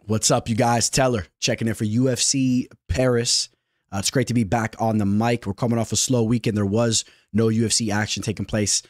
What's up, you guys? Teller checking in for UFC Paris. It's great to be back on the mic. We're coming off a slow weekend. There was no UFC action taking place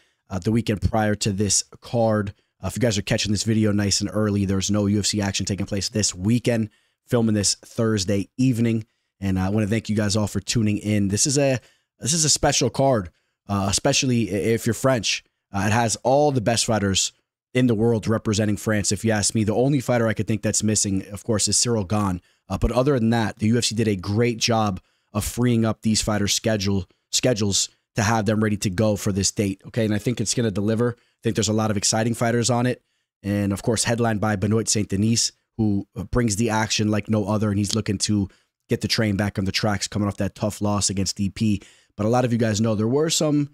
the weekend prior to this card. If you guys are catching this video nice and early, there's no UFC action taking place this weekend. Filming this Thursday evening, and I want to thank you guys all for tuning in. This is a special card, especially if you're French. It has all the best fighters in the world representing France. If you ask me, the only fighter I could think that's missing, of course, is Cyril Gane. But other than that, the UFC did a great job of freeing up these fighters' schedules to have them ready to go for this date. Okay, and I think it's going to deliver. I think there's a lot of exciting fighters on it, and of course, headlined by Benoit Saint-Denis, who brings the action like no other, and he's looking to get the train back on the tracks coming off that tough loss against DP. But a lot of you guys know there were some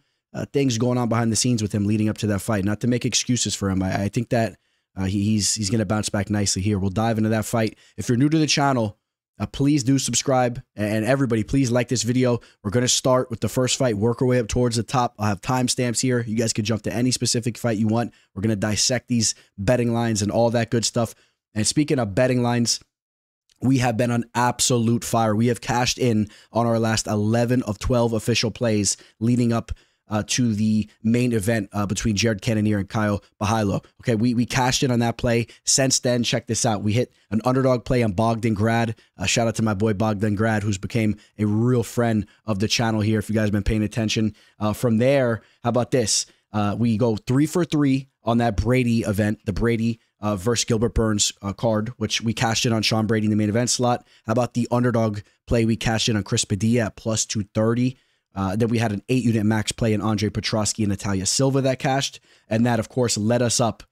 things going on behind the scenes with him leading up to that fight. Not to make excuses for him. I think that he's going to bounce back nicely here. We'll dive into that fight. If you're new to the channel, please do subscribe. And everybody, please like this video. We're going to start with the first fight, work our way up towards the top. I'll have timestamps here. You guys can jump to any specific fight you want. We're going to dissect these betting lines and all that good stuff. And speaking of betting lines, we have been on absolute fire. We have cashed in on our last 11 of 12 official plays leading up to the main event between Jared Cannonier and Kyle Bahilo. Okay, we cashed in on that play. Since then, check this out. We hit an underdog play on Bogdan Grad. Shout out to my boy Bogdan Grad, who's became a real friend of the channel here, if you guys have been paying attention. From there, how about this? We go 3 for 3 on that Brady event, the Brady versus Gilbert Burns card, which we cashed in on Sean Brady in the main event slot. How about the underdog play we cashed in on Chris Padilla at plus 230? Then we had an 8-unit max play in Andre Petrosky and Natalia Silva that cashed. And that, of course, led us up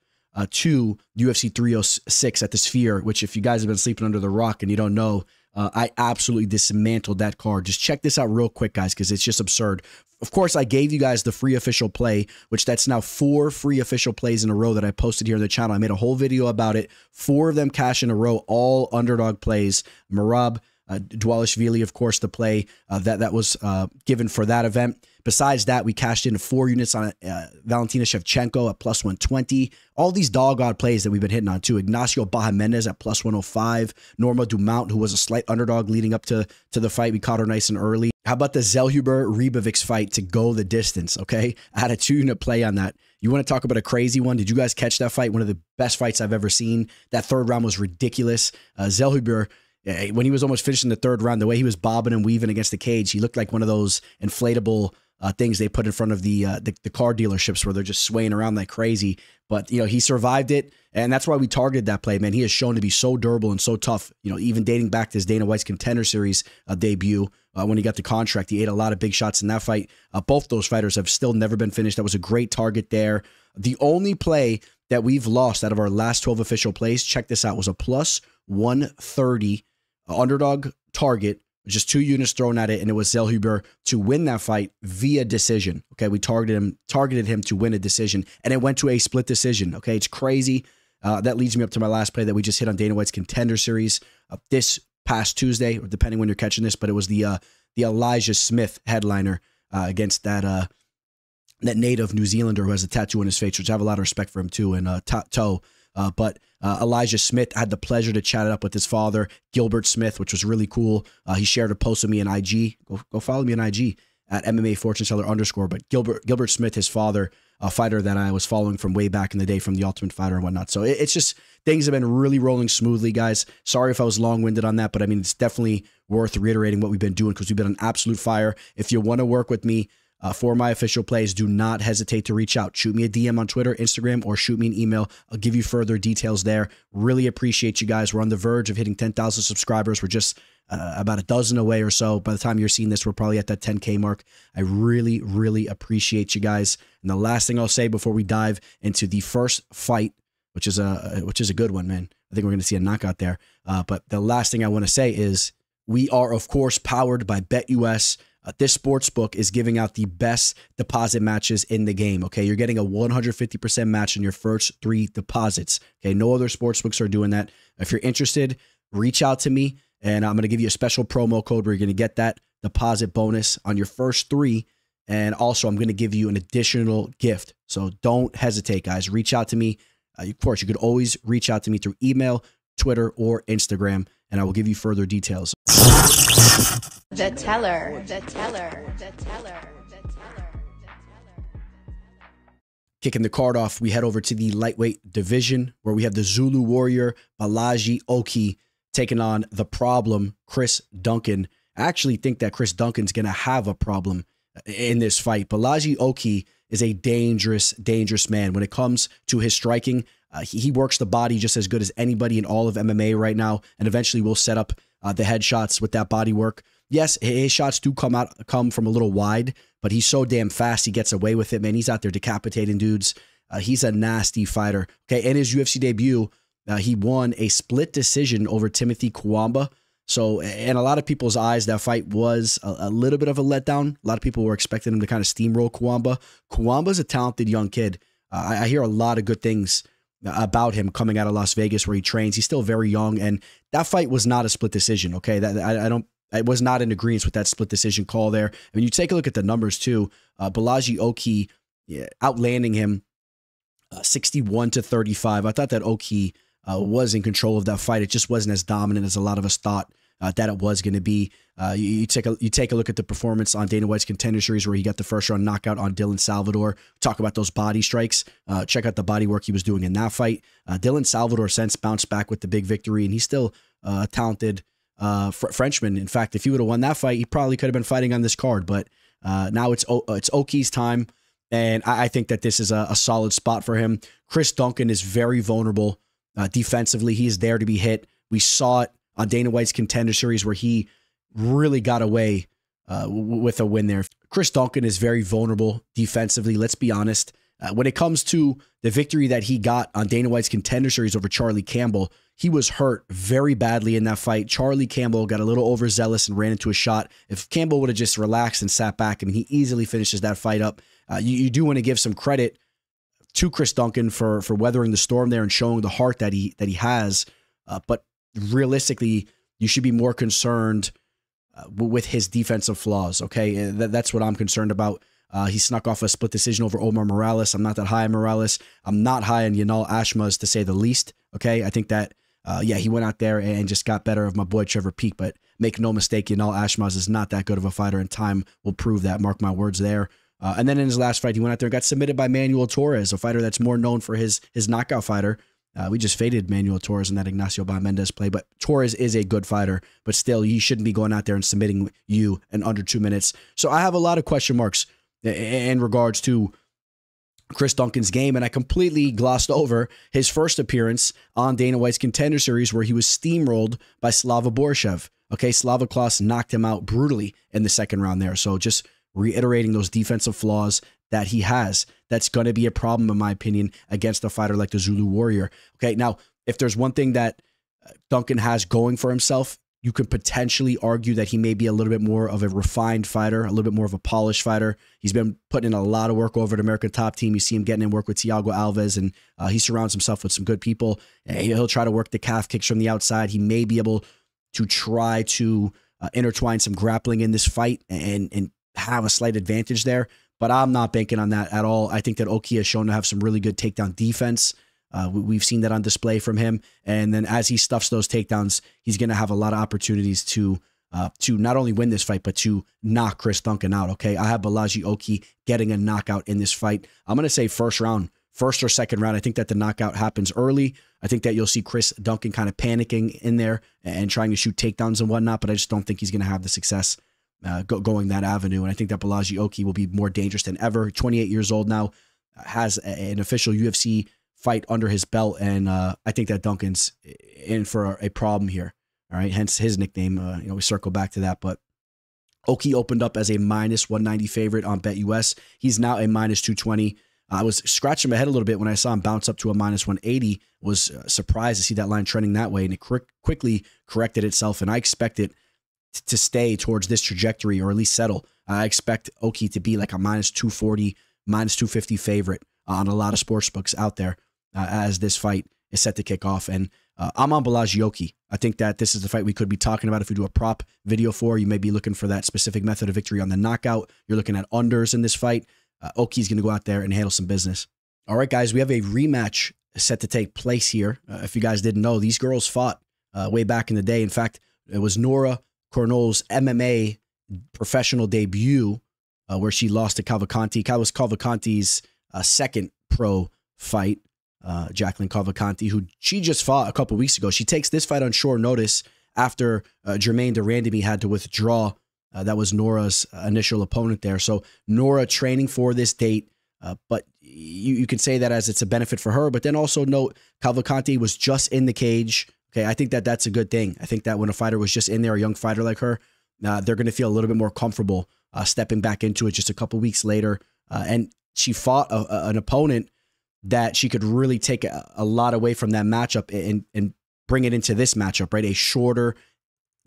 to UFC 306 at the Sphere, which if you guys have been sleeping under the rock and you don't know, I absolutely dismantled that card. Just check this out real quick, guys, because it's just absurd. Of course, I gave you guys the free official play, which that's now 4 free official plays in a row that I posted here on the channel. I made a whole video about it. 4 of them cash in a row, all underdog plays. Merab Dvalishvili, of course, the play that was given for that event. Besides that, we cashed in 4 units on Valentina Shevchenko at plus 120. All these dog odd plays that we've been hitting on too. Ignacio Bahaméndez at plus 105. Norma Dumont, who was a slight underdog leading up to the fight. We caught her nice and early. How about the Zellhuber-Ribovics fight to go the distance, okay? I had a 2-unit play on that. You want to talk about a crazy one? Did you guys catch that fight? One of the best fights I've ever seen. That third round was ridiculous. Zellhuber, when he was almost finishing the third round, the way he was bobbing and weaving against the cage, he looked like one of those inflatable things they put in front of the car dealerships where they're just swaying around like crazy. But, you know, he survived it, and that's why we targeted that play, man. He has shown to be so durable and so tough, you know, even dating back to his Dana White's Contender Series debut when he got the contract. He ate a lot of big shots in that fight. Both those fighters have still never been finished. That was a great target there. The only play that we've lost out of our last 12 official plays, check this out, was a plus 130 underdog target, just 2 units thrown at it, and it was Zellhuber to win that fight via decision. Okay, we targeted him to win a decision, and it went to a split decision. Okay, it's crazy. That leads me up to my last play that we just hit on Dana White's Contender Series this past Tuesday, or depending when you're catching this, but it was the Elijah Smith headliner against that native New Zealander who has a tattoo on his face, which I have a lot of respect for him too, and toe. But Elijah Smith, had the pleasure to chat it up with his father, Gilbert Smith, which was really cool. He shared a post with me on IG. Go follow me on IG at MMA Fortune Seller _. But Gilbert Smith, his father, a fighter that I was following from way back in the day from The Ultimate Fighter and whatnot. So it's just, things have been really rolling smoothly, guys. Sorry if I was long-winded on that, but I mean, it's definitely worth reiterating what we've been doing because we've been on absolute fire. If you want to work with me, for my official plays, do not hesitate to reach out. Shoot me a DM on Twitter, Instagram, or shoot me an email. I'll give you further details there. Really appreciate you guys. We're on the verge of hitting 10,000 subscribers. We're just about a dozen away or so. By the time you're seeing this, we're probably at that 10K mark. I really, really appreciate you guys. And the last thing I'll say before we dive into the first fight, which is a good one, man. I think we're going to see a knockout there. But the last thing I want to say is we are, of course, powered by BetUS. This sports book is giving out the best deposit matches in the game. Okay, you're getting a 150% match in your first 3 deposits. Okay, no other sports books are doing that. If you're interested, reach out to me, and I'm going to give you a special promo code where you're going to get that deposit bonus on your first 3. And also, I'm going to give you an additional gift. So don't hesitate, guys. Reach out to me. Of course, you could always reach out to me through email, Twitter, or Instagram, and I will give you further details. The teller. Kicking the card off, we head over to the lightweight division where we have the Zulu Warrior, Bolaji Oki, taking on the problem, Chris Duncan. I actually think that Chris Duncan's going to have a problem in this fight. Bolaji Oki is a dangerous, dangerous man. When it comes to his striking, he works the body just as good as anybody in all of MMA right now, and eventually will set up the headshots with that body work. Yes, his shots do come from a little wide, but he's so damn fast, he gets away with it, man. He's out there decapitating dudes. He's a nasty fighter. Okay, in his UFC debut, he won a split decision over Timothy Kawamba. So, in a lot of people's eyes, that fight was a little bit of a letdown. A lot of people were expecting him to kind of steamroll Kawamba. Kawamba's a talented young kid. I hear a lot of good things about him coming out of Las Vegas where he trains. He's still very young, and that fight was not a split decision, okay? I was not in agreement with that split decision call there. I mean, you take a look at the numbers too. Bolaji Oki outlanding him 61-35. I thought that Oki was in control of that fight. It just wasn't as dominant as a lot of us thought that it was going to be. You take a look at the performance on Dana White's Contender Series where he got the first round knockout on Dylan Salvador. Talk about those body strikes. Check out the body work he was doing in that fight. Dylan Salvador since bounced back with the big victory, and he's still a talented Frenchman. In fact, if he would have won that fight, he probably could have been fighting on this card. But now it's Oki's time, and I think that this is a solid spot for him. Chris Duncan is very vulnerable defensively. He is there to be hit. We saw it on Dana White's Contender Series where he really got away with a win there. Chris Duncan is very vulnerable defensively. Let's be honest. When it comes to the victory that he got on Dana White's Contender Series over Charlie Campbell, he was hurt very badly in that fight. Charlie Campbell got a little overzealous and ran into a shot. If Campbell would have just relaxed and sat back, I mean, he easily finishes that fight up. You do want to give some credit to Chris Duncan for weathering the storm there and showing the heart that he has. But realistically, you should be more concerned with his defensive flaws. Okay, that's what I'm concerned about. He snuck off a split decision over Oumar Morales. I'm not that high on Morales. I'm not high on Yanal Ashmas, to say the least. Okay, I think that, he went out there and just got better of my boy Trevor Peek. But make no mistake, Yanal Ashmas is not that good of a fighter, and time will prove that. Mark my words there. And then in his last fight, he went out there and got submitted by Manuel Torres, a fighter that's more known for his knockout fighter. We just faded Manuel Torres in that Ignacio Mendez play, but Torres is a good fighter, but still, you shouldn't be going out there and submitting you in under 2 minutes. So I have a lot of question marks in regards to Chris Duncan's game, and I completely glossed over his first appearance on Dana White's Contender Series where he was steamrolled by Slava Borshev. Okay, Slava Klaus knocked him out brutally in the second round there. So just reiterating those defensive flaws that he has, that's going to be a problem, in my opinion, against a fighter like the Zulu Warrior. Okay, now, if there's one thing that Duncan has going for himself, you could potentially argue that he may be a little bit more of a refined fighter, a little bit more of a polished fighter. He's been putting in a lot of work over at American Top Team. You see him getting in work with Thiago Alves, and he surrounds himself with some good people. He'll try to work the calf kicks from the outside. He may be able to try to intertwine some grappling in this fight and have a slight advantage there. But I'm not banking on that at all. I think that Oki has shown to have some really good takedown defense. We've seen that on display from him. And then as he stuffs those takedowns, he's going to have a lot of opportunities to not only win this fight, but to knock Chris Duncan out. Okay, I have Bolaji Oki getting a knockout in this fight. I'm going to say first or second round. I think that the knockout happens early. I think that you'll see Chris Duncan kind of panicking in there and trying to shoot takedowns and whatnot, but I just don't think he's going to have the success going that avenue. And I think that Bolaji Oki will be more dangerous than ever. 28 years old now, has an official UFC fight under his belt, and I think that Duncan's in for a problem here. All right, hence his nickname. We circle back to that, but Oki opened up as a -190 favorite on BetUS. He's now a -220. I was scratching my head a little bit when I saw him bounce up to a -180. Was surprised to see that line trending that way, and it quickly corrected itself, and I expect it to stay towards this trajectory, or at least settle. I expect Oki to be like a -240, -250 favorite on a lot of sports books out there as this fight is set to kick off. And I'm on Bolaji Oki. I think that this is the fight we could be talking about if we do a prop video for. You may be looking for that specific method of victory on the knockout. You're looking at unders in this fight. Oki's going to go out there and handle some business. All right, guys, we have a rematch set to take place here. If you guys didn't know, these girls fought way back in the day. In fact, it was Nora Cornolle's MMA professional debut where she lost to Cavalcanti. That was Cavalcanti's second pro fight. Jacqueline Cavalcanti, who she just fought a couple weeks ago. She takes this fight on short notice after Germaine de Randamie had to withdraw. That was Nora's initial opponent there. So Nora training for this date, but you could say that as it's a benefit for her. But then also note Cavalcanti was just in the cage. Okay, I think that that's a good thing. I think that when a fighter was just in there, a young fighter like her, they're going to feel a little bit more comfortable stepping back into it just a couple weeks later. And she fought an opponent that she could really take a lot away from that matchup and bring it into this matchup, right? A shorter,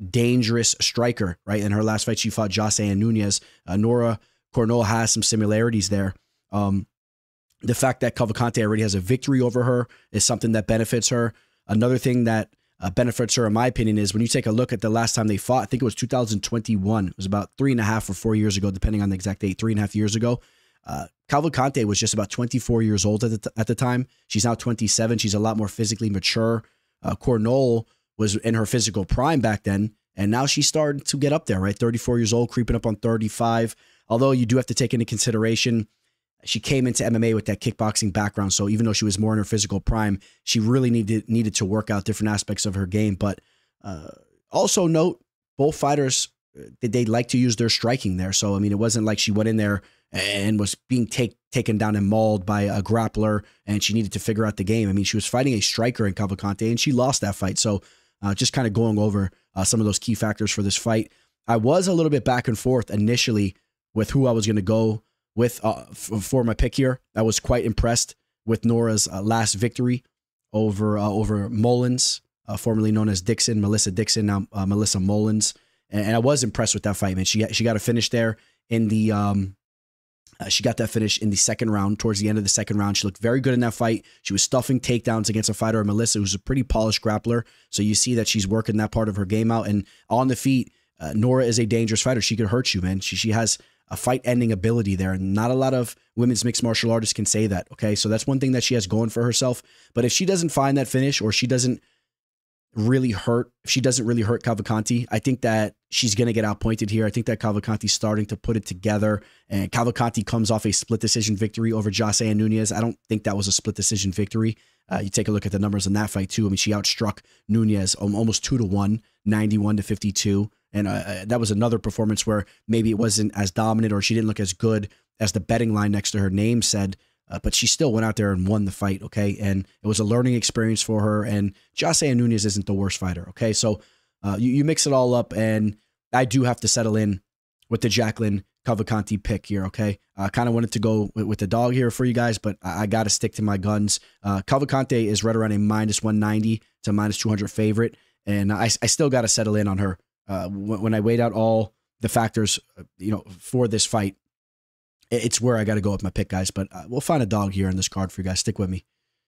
dangerous striker, right? In her last fight, she fought Jousset and Nunes. Nora Cornolle has some similarities there. The fact that Cavalcanti already has a victory over her is something that benefits her. Another thing that benefits her, in my opinion, is when you take a look at the last time they fought, I think it was 2021. It was about 3.5 or 4 years ago, depending on the exact date, 3.5 years ago. Cavalcanti was just about 24 years old at the time. She's now 27. She's a lot more physically mature. Cornolle was in her physical prime back then, and now she's starting to get up there, right? 34 years old, creeping up on 35. Although you do have to take into consideration, she came into MMA with that kickboxing background. So even though she was more in her physical prime, she really needed to work out different aspects of her game. But also note, both fighters, they like to use their striking there. So, I mean, it wasn't like she went in there and was being taken down and mauled by a grappler and she needed to figure out the game. I mean, she was fighting a striker in Cavalcanti and she lost that fight. So just kind of going over some of those key factors for this fight. I was a little bit back and forth initially with who I was going to go with for my pick here. I was quite impressed with Nora's last victory over Mullins, formerly known as Dixon, Melissa Dixon, now Melissa Mullins. And I was impressed with that fight, man. She got a finish there in the she got that finish in the second round, towards the end of the second round. She looked very good in that fight. She was stuffing takedowns against a fighter, Melissa, who's a pretty polished grappler. So you see that she's working that part of her game out. And on the feet, Nora is a dangerous fighter. She could hurt you, man. She has a fight-ending ability there. And not a lot of women's mixed martial artists can say that, okay? So that's one thing that she has going for herself. But if she doesn't find that finish, or she doesn't really hurt, if she doesn't really hurt Cavalcanti, I think that she's going to get outpointed here. I think that Cavalcanti's starting to put it together, and Cavalcanti comes off a split decision victory over Jousset and Nunes. I don't think that was a split decision victory. You take a look at the numbers in that fight too. I mean, she outstruck Nunes almost 2-1, 91-52. And that was another performance where maybe it wasn't as dominant, or she didn't look as good as the betting line next to her name said. But she still went out there and won the fight, okay? And it was a learning experience for her. And Jousset and Nunes isn't the worst fighter, okay? So you mix it all up, and I do have to settle in with the Jacqueline Cavalcanti pick here, okay? I kind of wanted to go with the dog here for you guys, but I got to stick to my guns. Cavalcanti is right around a -190 to -200 favorite, and I still got to settle in on her. When I weighed out all the factors, for this fight, it's where I got to go with my pick, guys. But we'll find a dog here on this card for you guys. Stick with me.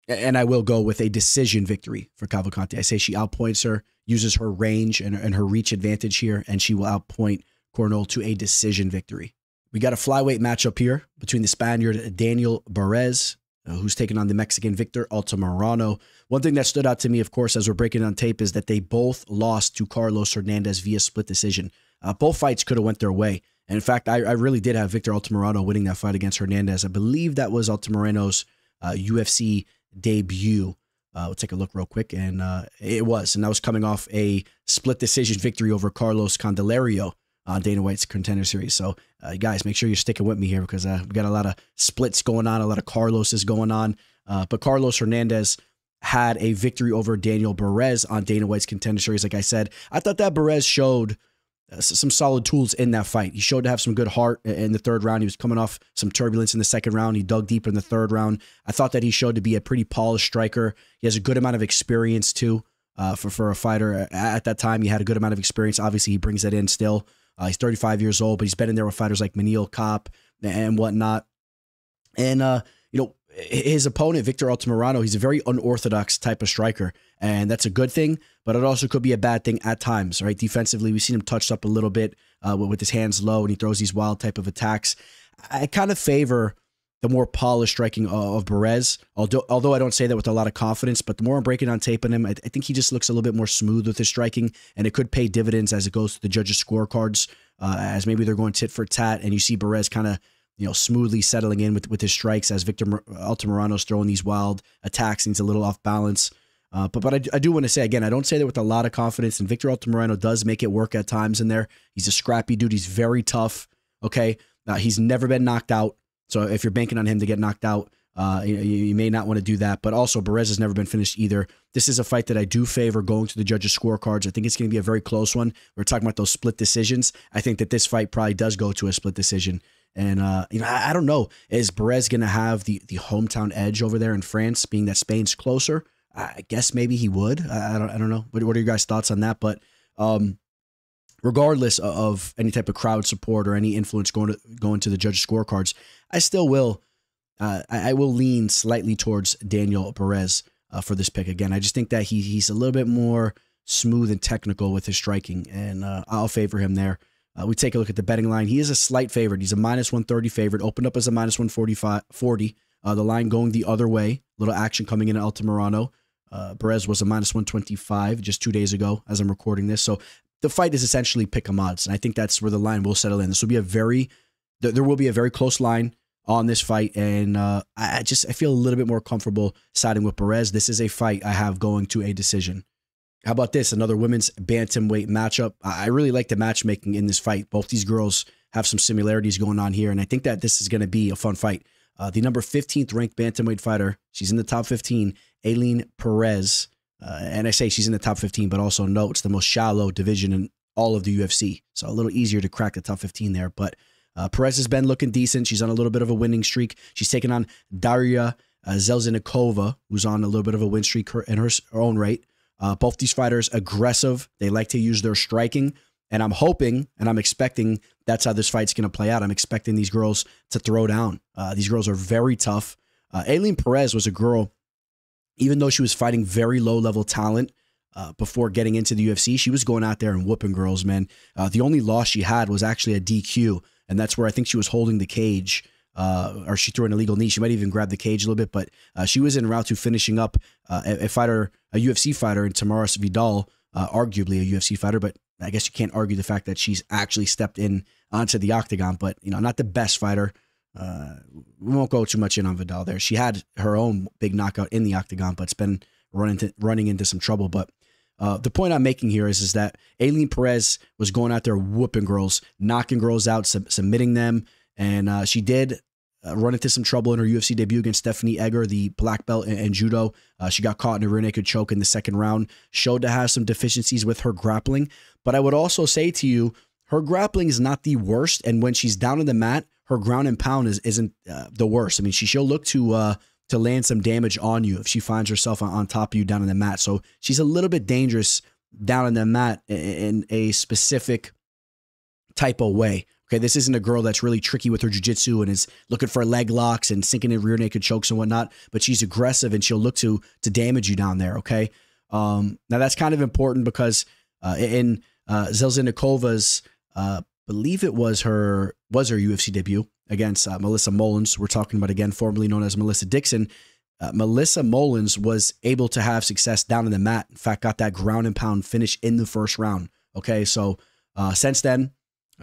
And I will go with a decision victory for Cavalcanti. I say she outpoints her, uses her range and her reach advantage here, and she will outpoint Cornolle to a decision victory. We got a flyweight matchup here between the Spaniard Daniel Barez, who's taking on the Mexican Victor Altamirano. One thing that stood out to me, of course, as we're breaking on tape, is that they both lost to Carlos Hernandez via split decision. Both fights could have went their way. And in fact, I really did have Victor Altamirano winning that fight against Hernandez. I believe that was Altamirano's UFC debut. We'll take a look real quick, and it was. And that was coming off a split decision victory over Carlos Candelario on Dana White's Contender Series. So, guys, make sure you're sticking with me here, because we got a lot of splits going on, a lot of Carloses going on. But Carlos Hernandez had a victory over Daniel Barez on Dana White's Contender Series. Like I said, I thought that Barez showed some solid tools in that fight. He showed to have some good heart in the third round. He was coming off some turbulence in the second round. He dug deep in the third round. I thought that he showed to be a pretty polished striker. He has a good amount of experience too for a fighter. At that time, he had a good amount of experience. Obviously, he brings that in still. He's 35 years old, but he's been in there with fighters like Manil Kopp and whatnot. And, his opponent, Victor Altamirano, he's a very unorthodox type of striker, and that's a good thing, but it also could be a bad thing at times, right? Defensively, we've seen him touched up a little bit with his hands low, and he throws these wild type of attacks. I kind of favor the more polished striking of Barez. Although I don't say that with a lot of confidence, but the more I'm breaking on tape on him, I think he just looks a little bit more smooth with his striking, and it could pay dividends as it goes to the judges' scorecards, as maybe they're going tit for tat, and you see Barez kind of, smoothly settling in with his strikes as Altamirano's throwing these wild attacks, and he's a little off balance. But I do want to say, again, I don't say that with a lot of confidence, and Victor Altamirano does make it work at times in there. He's a scrappy dude. He's very tough, okay? He's never been knocked out. So if you're banking on him to get knocked out, you may not want to do that. But also, Barez has never been finished either. This is a fight that I do favor going to the judges' scorecards. I think it's going to be a very close one. We're talking about those split decisions. I think that this fight probably does go to a split decision. And, I don't know. Is Barez going to have the hometown edge over there in France, being that Spain's closer? I guess maybe he would. I don't know. What are your guys' thoughts on that? But regardless of any type of crowd support or any influence going to the judges' scorecards, I still will. I will lean slightly towards Daniel Barez for this pick again. I just think that he's a little bit more smooth and technical with his striking, and I'll favor him there. We take a look at the betting line. He is a slight favorite. He's a -130 favorite. Opened up as a -140. The line going the other way. Little action coming in at Altamirano. Barez was a -125 just 2 days ago as I'm recording this. So the fight is essentially pick 'em odds, and I think that's where the line will settle in. This will be there will be a very close line on this fight, and I feel a little bit more comfortable siding with Barez. This is a fight I have going to a decision. How about this? Another women's bantamweight matchup. I really like the matchmaking in this fight. Both these girls have some similarities going on here, and I think that this is going to be a fun fight. The number 15th ranked bantamweight fighter, she's in the top 15, Ailín Pérez. And I say she's in the top 15, but also know it's the most shallow division in all of the UFC. So a little easier to crack the top 15 there. But Pérez has been looking decent. She's on a little bit of a winning streak. She's taken on Darya Zheleznyakova, who's on a little bit of a win streak in her own right. Both these fighters aggressive. They like to use their striking. And I'm hoping and I'm expecting that's how this fight's going to play out. I'm expecting these girls to throw down. These girls are very tough. Ailín Pérez was a girl, even though she was fighting very low-level talent before getting into the UFC, she was going out there and whooping girls, man. The only loss she had was actually a DQ, and that's where I think she was holding the cage, or she threw an illegal knee. She might even grab the cage a little bit, but she was en route to finishing up a UFC fighter in Tamaris Vidal, arguably a UFC fighter, but I guess you can't argue the fact that she's actually stepped in onto the octagon, but not the best fighter. We won't go too much in on Vidal there. She had her own big knockout in the octagon, but it's been running into some trouble. But the point I'm making here is that Ailín Pérez was going out there whooping girls, knocking girls out, submitting them, and she did run into some trouble in her UFC debut against Stephanie Egger, the black belt in judo. She got caught in a rear naked choke in the second round, showed to have some deficiencies with her grappling. But I would also say to you, her grappling is not the worst, and when she's down on the mat, her ground and pound isn't the worst. I mean, she'll look to land some damage on you if she finds herself on top of you down on the mat. So she's a little bit dangerous down on the mat in a specific type of way. Okay, this isn't a girl that's really tricky with her jiu-jitsu and is looking for leg locks and sinking in rear naked chokes and whatnot, but she's aggressive and she'll look to damage you down there, okay? Now, that's kind of important because in Zheleznyakova, believe it was her UFC debut against Melissa Mullins. We're talking about, again, formerly known as Melissa Dixon. Melissa Mullins was able to have success down in the mat. In fact, got that ground and pound finish in the first round. Okay, so since then,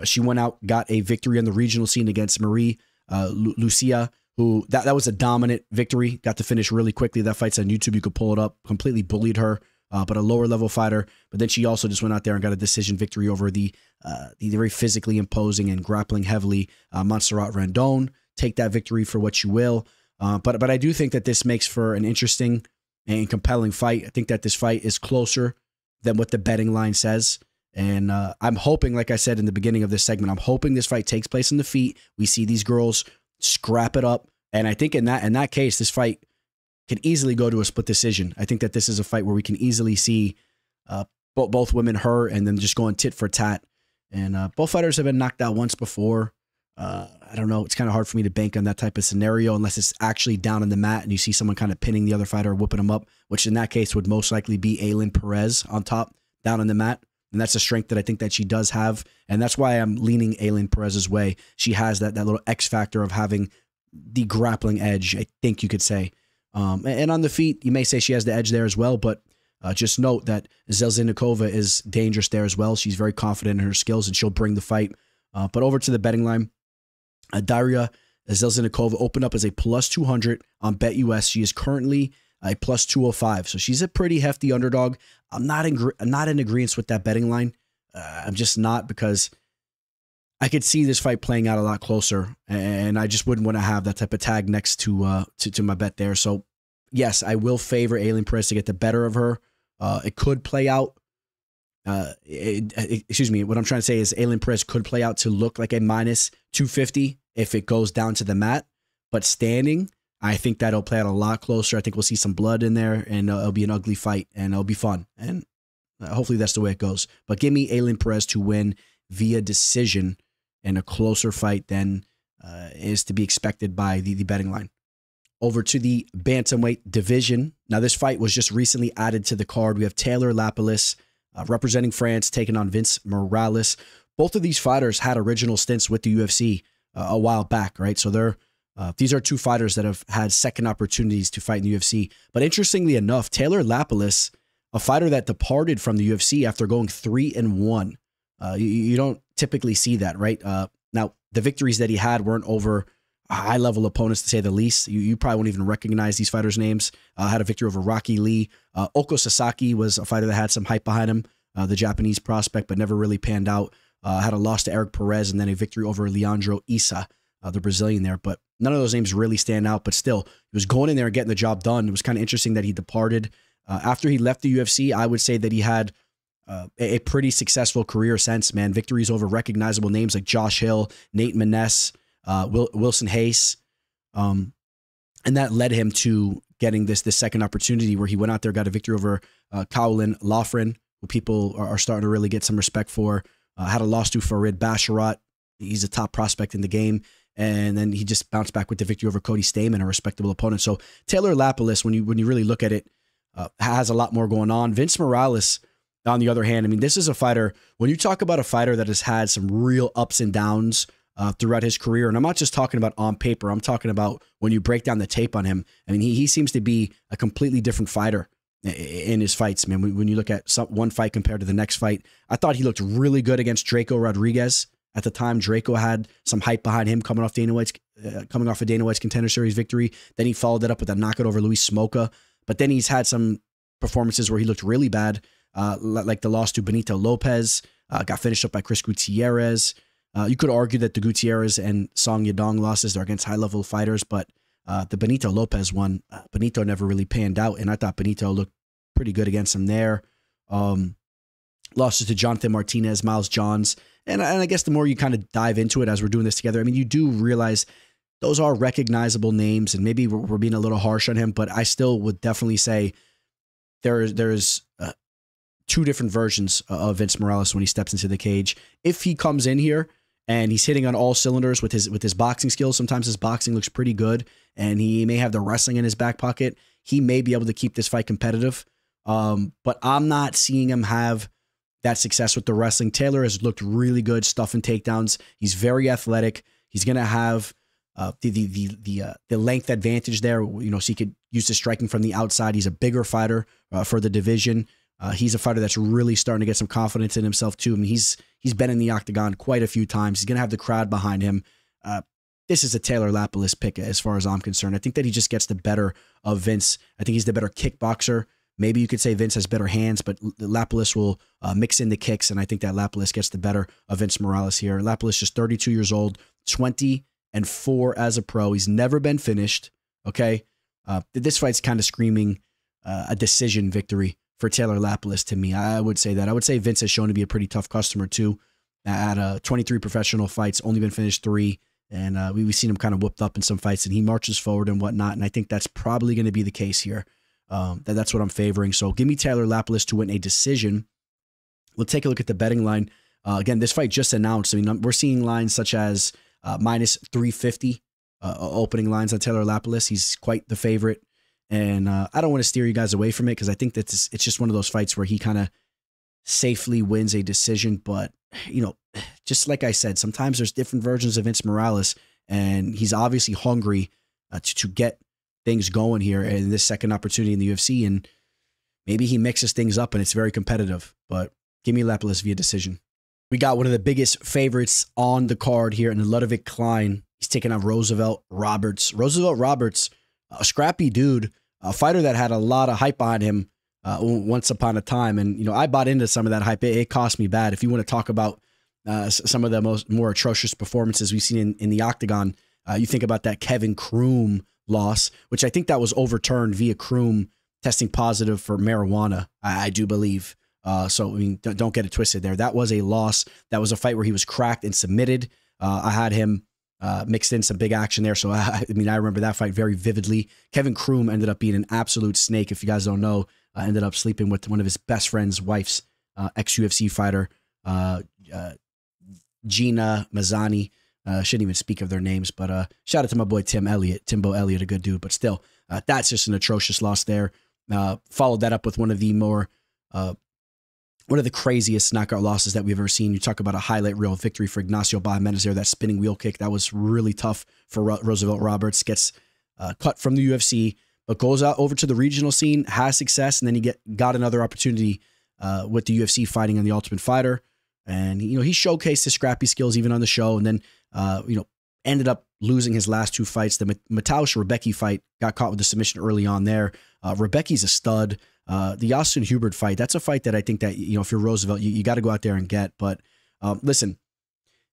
she went out, got a victory on the regional scene against Marie Lucia, who that was a dominant victory. Got to finish really quickly. That fight's on YouTube. You could pull it up. Completely bullied her. But a lower level fighter. But then she also just went out there and got a decision victory over the very physically imposing and grappling heavily Montserrat Randon. Take that victory for what you will. But I do think that this makes for an interesting and compelling fight. I think that this fight is closer than what the betting line says. And I'm hoping, like I said in the beginning of this segment, I'm hoping this fight takes place on the feet. We see these girls scrap it up. And I think in that case, this fight can easily go to a split decision. I think that this is a fight where we can easily see both women hurt and then just going tit for tat. And both fighters have been knocked out once before. I don't know. It's kind of hard for me to bank on that type of scenario unless it's actually down on the mat and you see someone kind of pinning the other fighter or whooping them up, which in that case would most likely be Ailín Pérez on top, down on the mat. And that's a strength that I think that she does have. And that's why I'm leaning Ailín Pérez's way. She has that little X factor of having the grappling edge, I think you could say. And on the feet, you may say she has the edge there as well, but just note that Zheleznyakova is dangerous there as well. She's very confident in her skills, and she'll bring the fight. But over to the betting line, Darya Zheleznyakova opened up as a plus 200 on BetUS. She is currently a plus 205, so she's a pretty hefty underdog. I'm not in agreement with that betting line. I'm just not, because I could see this fight playing out a lot closer, and I just wouldn't want to have that type of tag next to my bet there. So yes, I will favor Ailín Pérez to get the better of her. It could play out. Excuse me. What I'm trying to say is Ailín Pérez could play out to look like a minus 250 if it goes down to the mat. But standing, I think that'll play out a lot closer. I think we'll see some blood in there, and it'll be an ugly fight, and it'll be fun. And hopefully that's the way it goes. But give me Ailín Pérez to win via decision in a closer fight than is to be expected by the betting line. Over to the bantamweight division. Now, this fight was just recently added to the card. We have Taylor Lapilus representing France, taking on Vince Morales. Both of these fighters had original stints with the UFC a while back, right? So these are two fighters that have had second opportunities to fight in the UFC. But interestingly enough, Taylor Lapilus, a fighter that departed from the UFC after going 3-1. You don't typically see that, right? Now, the victories that he had weren't over high-level opponents, to say the least. You probably won't even recognize these fighters' names. Had a victory over Rocky Lee. Oko Sasaki was a fighter that had some hype behind him, the Japanese prospect, but never really panned out. Had a loss to Eric Perez, and then a victory over Leandro Issa, the Brazilian there. But none of those names really stand out, but still, he was going in there and getting the job done. It was kind of interesting that he departed. After he left the UFC, I would say that he had a pretty successful career since, man. Victories over recognizable names like Josh Hill, Nate Maness, Wilson Hayes. And that led him to getting this second opportunity where he went out there, got a victory over Caolin Loughran, who people are starting to really get some respect for. Had a loss to Farid Basharat. He's a top prospect in the game. And then he just bounced back with the victory over Cody Stamen, a respectable opponent. So Taylor Lapilus, when you really look at it, has a lot more going on. Vince Morales, on the other hand, I mean, this is a fighter, when you talk about a fighter that has had some real ups and downs throughout his career, and I'm not just talking about on paper, I'm talking about when you break down the tape on him. I mean, he seems to be a completely different fighter in his fights, man. When you look at one fight compared to the next fight, I thought he looked really good against Draco Rodriguez. At the time, Draco had some hype behind him coming off a Dana White's Contender Series victory. Then he followed that up with a knockout over Luis Smoka. But then he's had some performances where he looked really bad, like the loss to Benito Lopez, got finished up by Chris Gutierrez. You could argue that the Gutierrez and Song Yadong losses are against high-level fighters, but the Benito Lopez one, Benito never really panned out, and I thought Benito looked pretty good against him there. Losses to Jonathan Martinez, Miles Johns, and I guess the more you kind of dive into it as we're doing this together, I mean, you do realize those are recognizable names, and maybe we're being a little harsh on him, but I still would definitely say there's two different versions of Vince Morales when he steps into the cage. If he comes in here and he's hitting on all cylinders with his boxing skills, sometimes his boxing looks pretty good, and he may have the wrestling in his back pocket, he may be able to keep this fight competitive. But I'm not seeing him have that success with the wrestling. Taylor has looked really good stuffing takedowns. He's very athletic. He's going to have the length advantage there, you know, so he could use the striking from the outside. He's a bigger fighter for the division. He's a fighter that's really starting to get some confidence in himself too. I mean, he's been in the octagon quite a few times. He's going to have the crowd behind him. This is a Taylor Lapilus pick as far as I'm concerned. I think that he just gets the better of Vince. I think he's the better kickboxer. Maybe you could say Vince has better hands, but Lapilus will mix in the kicks, and I think that Lapilus gets the better of Vince Morales here. Lapilus just 32 years old, 20-4 as a pro. He's never been finished, okay? This fight's kind of screaming a decision victory for Taylor Lapilus to me. I would say that. I would say Vince has shown to be a pretty tough customer too. At 23 professional fights, only been finished 3, and we've seen him kind of whooped up in some fights, and he marches forward and whatnot, and I think that's probably going to be the case here. That's what I'm favoring. So give me Taylor Lapilus to win a decision. We'll take a look at the betting line. Again, this fight just announced. I mean, we're seeing lines such as minus 350 opening lines on Taylor Lapilus. He's quite the favorite. And I don't want to steer you guys away from it because I think that it's just one of those fights where he kind of safely wins a decision. But, you know, just like I said, sometimes there's different versions of Vince Morales. and he's obviously hungry to get things going here in this second opportunity in the UFC, and maybe he mixes things up and it's very competitive, but give me Lapilus via decision. We got one of the biggest favorites on the card here in Ľudovít Klein. He's taking on Roosevelt Roberts. Roosevelt Roberts, a scrappy dude, a fighter that had a lot of hype behind him once upon a time. And, I bought into some of that hype. It cost me bad. If you want to talk about some of the more atrocious performances we've seen in the octagon, you think about that Kevin Kroom loss, which I think that was overturned via Kroom testing positive for marijuana, I do believe. So, don't get it twisted there. That was a loss. That was a fight where he was cracked and submitted. I had him mixed in some big action there. So, I remember that fight very vividly. Kevin Kroom ended up being an absolute snake. If you guys don't know, ended up sleeping with one of his best friend's wife's ex-UFC fighter, Gina Mazzani. Shouldn't even speak of their names, but shout out to my boy Timbo Elliott, a good dude. But still, that's just an atrocious loss there. Followed that up with one of the craziest knockout losses that we've ever seen. You talk about a highlight reel victory for Ignacio Bahamondes there, that spinning wheel kick. That was really tough for Roosevelt Roberts. Gets cut from the UFC, but goes out over to the regional scene, has success, and then he got another opportunity with the UFC fighting on The Ultimate Fighter. And, he showcased his scrappy skills even on the show, and then, ended up losing his last two fights. The Mataush-Rebecki fight, got caught with the submission early on there. Rebecki's a stud. The Yasin Hubert fight, that's a fight that I think that, if you're Roosevelt, you got to go out there and get. But listen,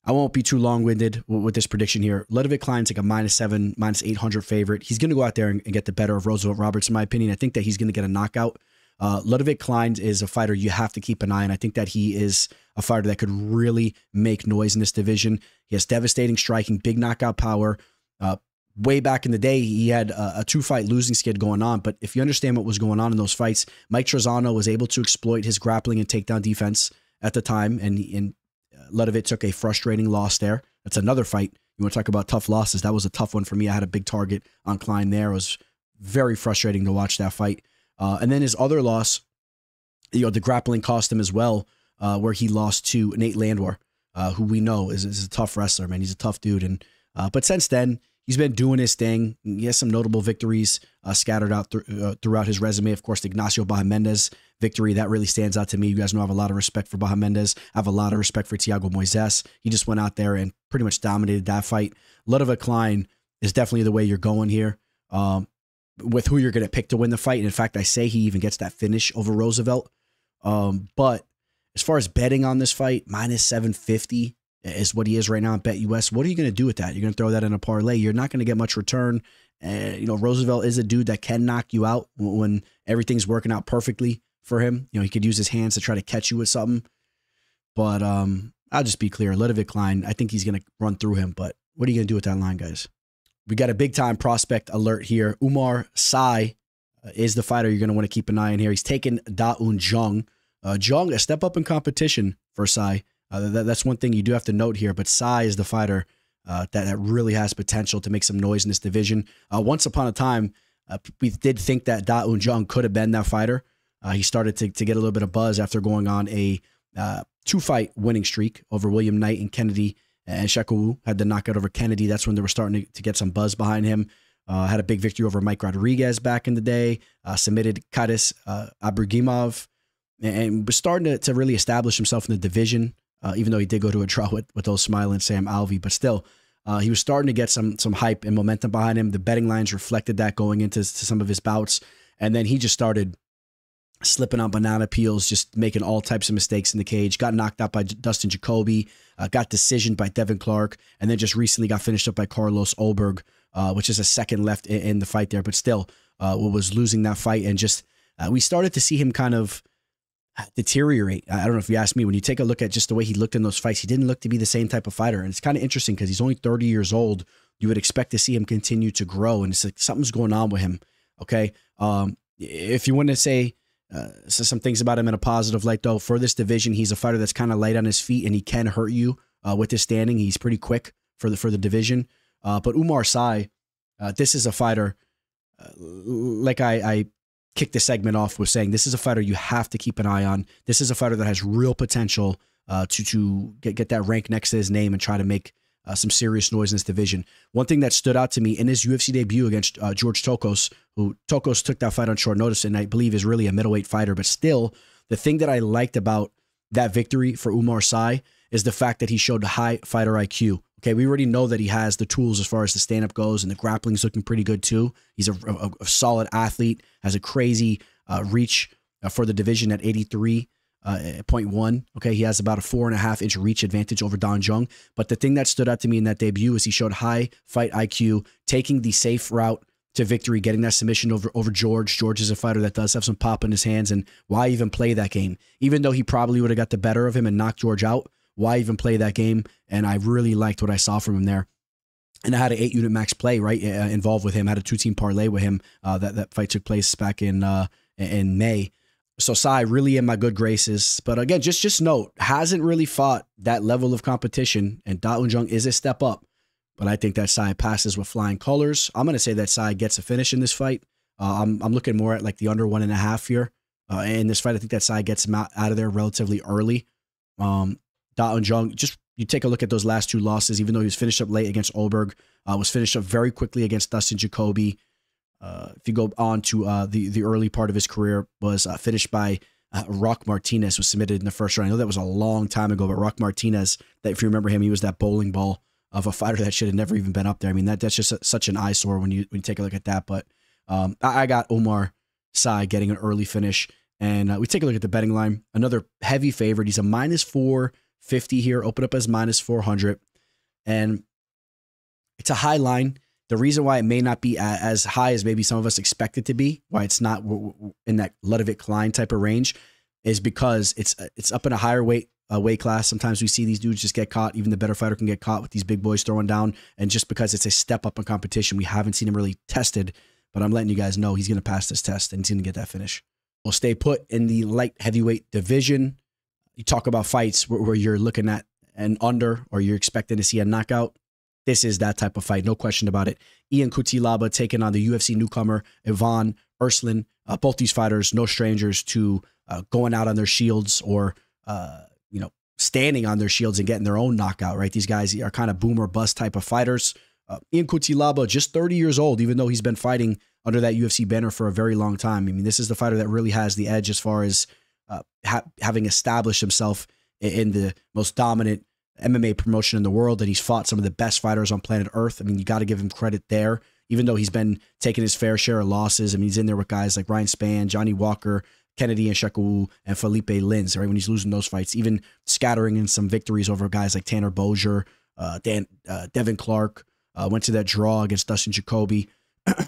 I won't be too long-winded with this prediction here. Ľudovít Klein's like a -7, -800 favorite. He's going to go out there and get the better of Roosevelt Roberts, in my opinion. I think that he's going to get a knockout. Ľudovít Klein is a fighter you have to keep an eye on. I think that he is a fighter that could really make noise in this division. He has devastating striking, big knockout power. Way back in the day, he had a 2-fight losing skid going on. But if you understand what was going on in those fights, Mike Trizano was able to exploit his grappling and takedown defense at the time. And Ľudovít took a frustrating loss there. That's another fight. You want to talk about tough losses? That was a tough one for me. I had a big target on Klein there. It was very frustrating to watch that fight. And then his other loss, the grappling cost him as well, where he lost to Nate Landwehr, who we know is a tough wrestler, man. He's a tough dude. And but since then, he's been doing his thing. He has some notable victories scattered out throughout his resume. Of course, the Ignacio Bahamondes victory, that really stands out to me. You guys know I have a lot of respect for Bahamondes. I have a lot of respect for Thiago Moises. He just went out there and pretty much dominated that fight. Ľudovít Klein is definitely the way you're going here. With who you're going to pick to win the fight. And in fact, I say he even gets that finish over Roosevelt. But as far as betting on this fight, -750 is what he is right now on BetUS. What are you going to do with that? You're going to throw that in a parlay. You're not going to get much return. Roosevelt is a dude that can knock you out when everything's working out perfectly for him. He could use his hands to try to catch you with something. But I'll just be clear. Ľudovít Klein, I think he's going to run through him. But what are you going to do with that line, guys? We got a big-time prospect alert here. Oumar Sy is the fighter you're going to want to keep an eye on here. He's taken Da-Un Jung. Jung, a step up in competition for Sy. That's one thing you do have to note here, but Sy is the fighter that really has potential to make some noise in this division. Once upon a time, we did think that Da-Un Jung could have been that fighter. He started to get a little bit of buzz after going on a 2-fight winning streak over William Knight and Kennedy. And Shekou had the knockout over Kennedy. That's when they were starting to get some buzz behind him. Had a big victory over Mike Rodriguez back in the day. Submitted Kadis Abrigimov. And was starting to really establish himself in the division, even though he did go to a draw with those smiling Sam Alvey. But still, he was starting to get some hype and momentum behind him. The betting lines reflected that going into some of his bouts. And then he just started slipping on banana peels, just making all types of mistakes in the cage. Got knocked out by Dustin Jacoby, got decisioned by Devin Clark, and then just recently got finished up by Carlos Olberg, which is a second left in the fight there. But still, was losing that fight. And just we started to see him kind of deteriorate. I don't know if you ask me, when you take a look at just the way he looked in those fights, he didn't look to be the same type of fighter. And it's kind of interesting because he's only 30 years old. You would expect to see him continue to grow. And it's like something's going on with him. Okay. If you want to say, some things about him in a positive light, though, for this division, he's a fighter that's kind of light on his feet and he can hurt you with his standing. He's pretty quick for the division. But Oumar Sy, this is a fighter, like I kicked the segment off with saying, this is a fighter you have to keep an eye on. This is a fighter that has real potential to get that rank next to his name and try to make some serious noise in this division. One thing that stood out to me in his UFC debut against George Tokos, who Tokos took that fight on short notice and I believe is really a middleweight fighter, but still, the thing that I liked about that victory for Oumar Sy is the fact that he showed high fighter IQ. Okay, we already know that he has the tools as far as the stand-up goes, and the grappling's looking pretty good too. He's a solid athlete, has a crazy reach for the division at 83.1. Okay, he has about a 4.5-inch reach advantage over Don Jung. But the thing that stood out to me in that debut is he showed high fight IQ, taking the safe route to victory, getting that submission over George. George is a fighter that does have some pop in his hands, and why even play that game? Even though he probably would have got the better of him and knocked George out, why even play that game? And I really liked what I saw from him there. And I had an 8-unit max play involved with him. I had a 2-team parlay with him. That fight took place back in May. So Sy really in my good graces. But again, just note, hasn't really fought that level of competition. And Da Un Jung is a step up. But I think that Sy passes with flying colors. I'm going to say that Sy gets a finish in this fight. I'm looking more at like the under 1.5 here. In this fight, I think that Sy gets him out of there relatively early. Da Un Jung, just you take a look at those last 2 losses, even though he was finished up late against Olberg, was finished up very quickly against Dustin Jacoby. If you go on to the early part of his career, was finished by Rock Martinez, was submitted in the first round. I know that was a long time ago, but Rock Martinez, that if you remember him, he was that bowling ball of a fighter that should have never even been up there. I mean, that's just such an eyesore when you take a look at that. But I got Oumar Sy getting an early finish. And we take a look at the betting line. Another heavy favorite. He's a -450 here, open up as -400. And it's a high line. The reason why it may not be as high as maybe some of us expect it to be, why it's not in that Ľudovít Klein type of range, is because it's up in a higher weight class. Sometimes we see these dudes just get caught. Even the better fighter can get caught with these big boys throwing down. And just because it's a step up in competition, we haven't seen him really tested. But I'm letting you guys know he's going to pass this test and he's going to get that finish. We'll stay put in the light heavyweight division. You talk about fights where you're looking at an under or you're expecting to see a knockout. This is that type of fight, no question about it. Ian Cutelaba taking on the UFC newcomer, Ivan Erslan. Both these fighters, no strangers to going out on their shields or, standing on their shields and getting their own knockout, right? These guys are kind of boom or bust type of fighters. Ian Cutelaba, just 30 years old, even though he's been fighting under that UFC banner for a very long time. I mean, this is the fighter that really has the edge as far as having established himself in the most dominant MMA promotion in the world, and he's fought some of the best fighters on planet Earth. I mean, you got to give him credit there, even though he's been taking his fair share of losses. I mean, he's in there with guys like Ryan Spann, Johnny Walker, Kennedy Nzechukwu, and Felipe Lins, right? When he's losing those fights, even scattering in some victories over guys like Tanner Bozier, Devin Clark, went to that draw against Dustin Jacoby,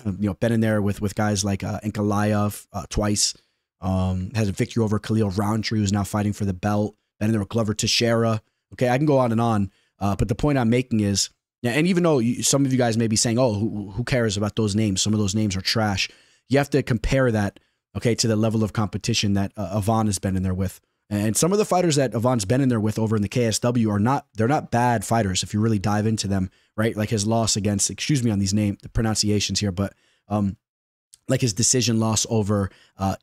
been in there with guys like Ankalaev twice, has a victory over Khalil Roundtree, who's now fighting for the belt, been in there with Glover Teixeira. Okay, I can go on and on, but the point I'm making is, and even though some of you guys may be saying, oh, who cares about those names? Some of those names are trash. You have to compare that, okay, to the level of competition that Ivan has been in there with. And some of the fighters that Ivan's been in there with over in the KSW they're not bad fighters if you really dive into them, right? Like his loss against, excuse me on the pronunciations here, but like his decision loss over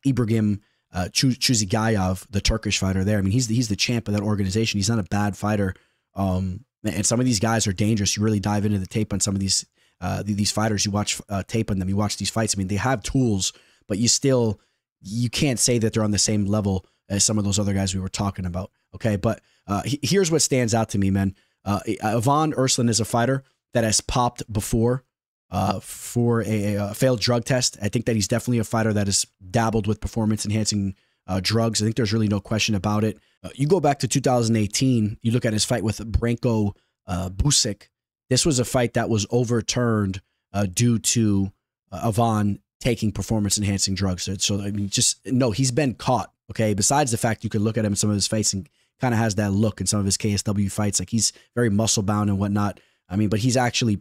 Ibrahim Chuzigayev, the Turkish fighter there. I mean, he's the champ of that organization. He's not a bad fighter. And some of these guys are dangerous. You really dive into the tape on some of these fighters. You watch tape on them. You watch these fights. I mean, they have tools, but you can't say that they're on the same level as some of those other guys we were talking about. Okay, but here's what stands out to me, man. Ivan Erslan is a fighter that has popped before for a failed drug test. I think that he's definitely a fighter that has dabbled with performance-enhancing drugs. I think there's really no question about it. You go back to 2018, you look at his fight with Branko Busic. This was a fight that was overturned due to Ivan taking performance-enhancing drugs. So, I mean, he's been caught, okay? Besides the fact you could look at him in some of his fights and kind of has that look in some of his KSW fights. Like, he's very muscle-bound and whatnot. I mean, but he's actually,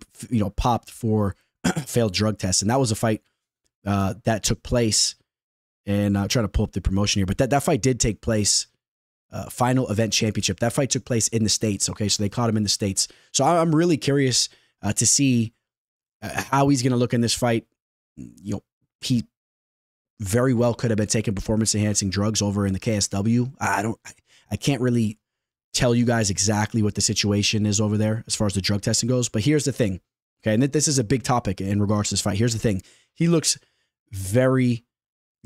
popped for failed drug tests. And that was a fight that took place. And I'm trying to pull up the promotion here. But that fight did take place, final event championship. That fight took place in the States, okay? So they caught him in the States. So I'm really curious to see how he's going to look in this fight. He very well could have been taking performance-enhancing drugs over in the KSW. I can't really tell you guys exactly what the situation is over there as far as the drug testing goes. But here's the thing. Okay. And this is a big topic in regards to this fight. Here's the thing. He looks very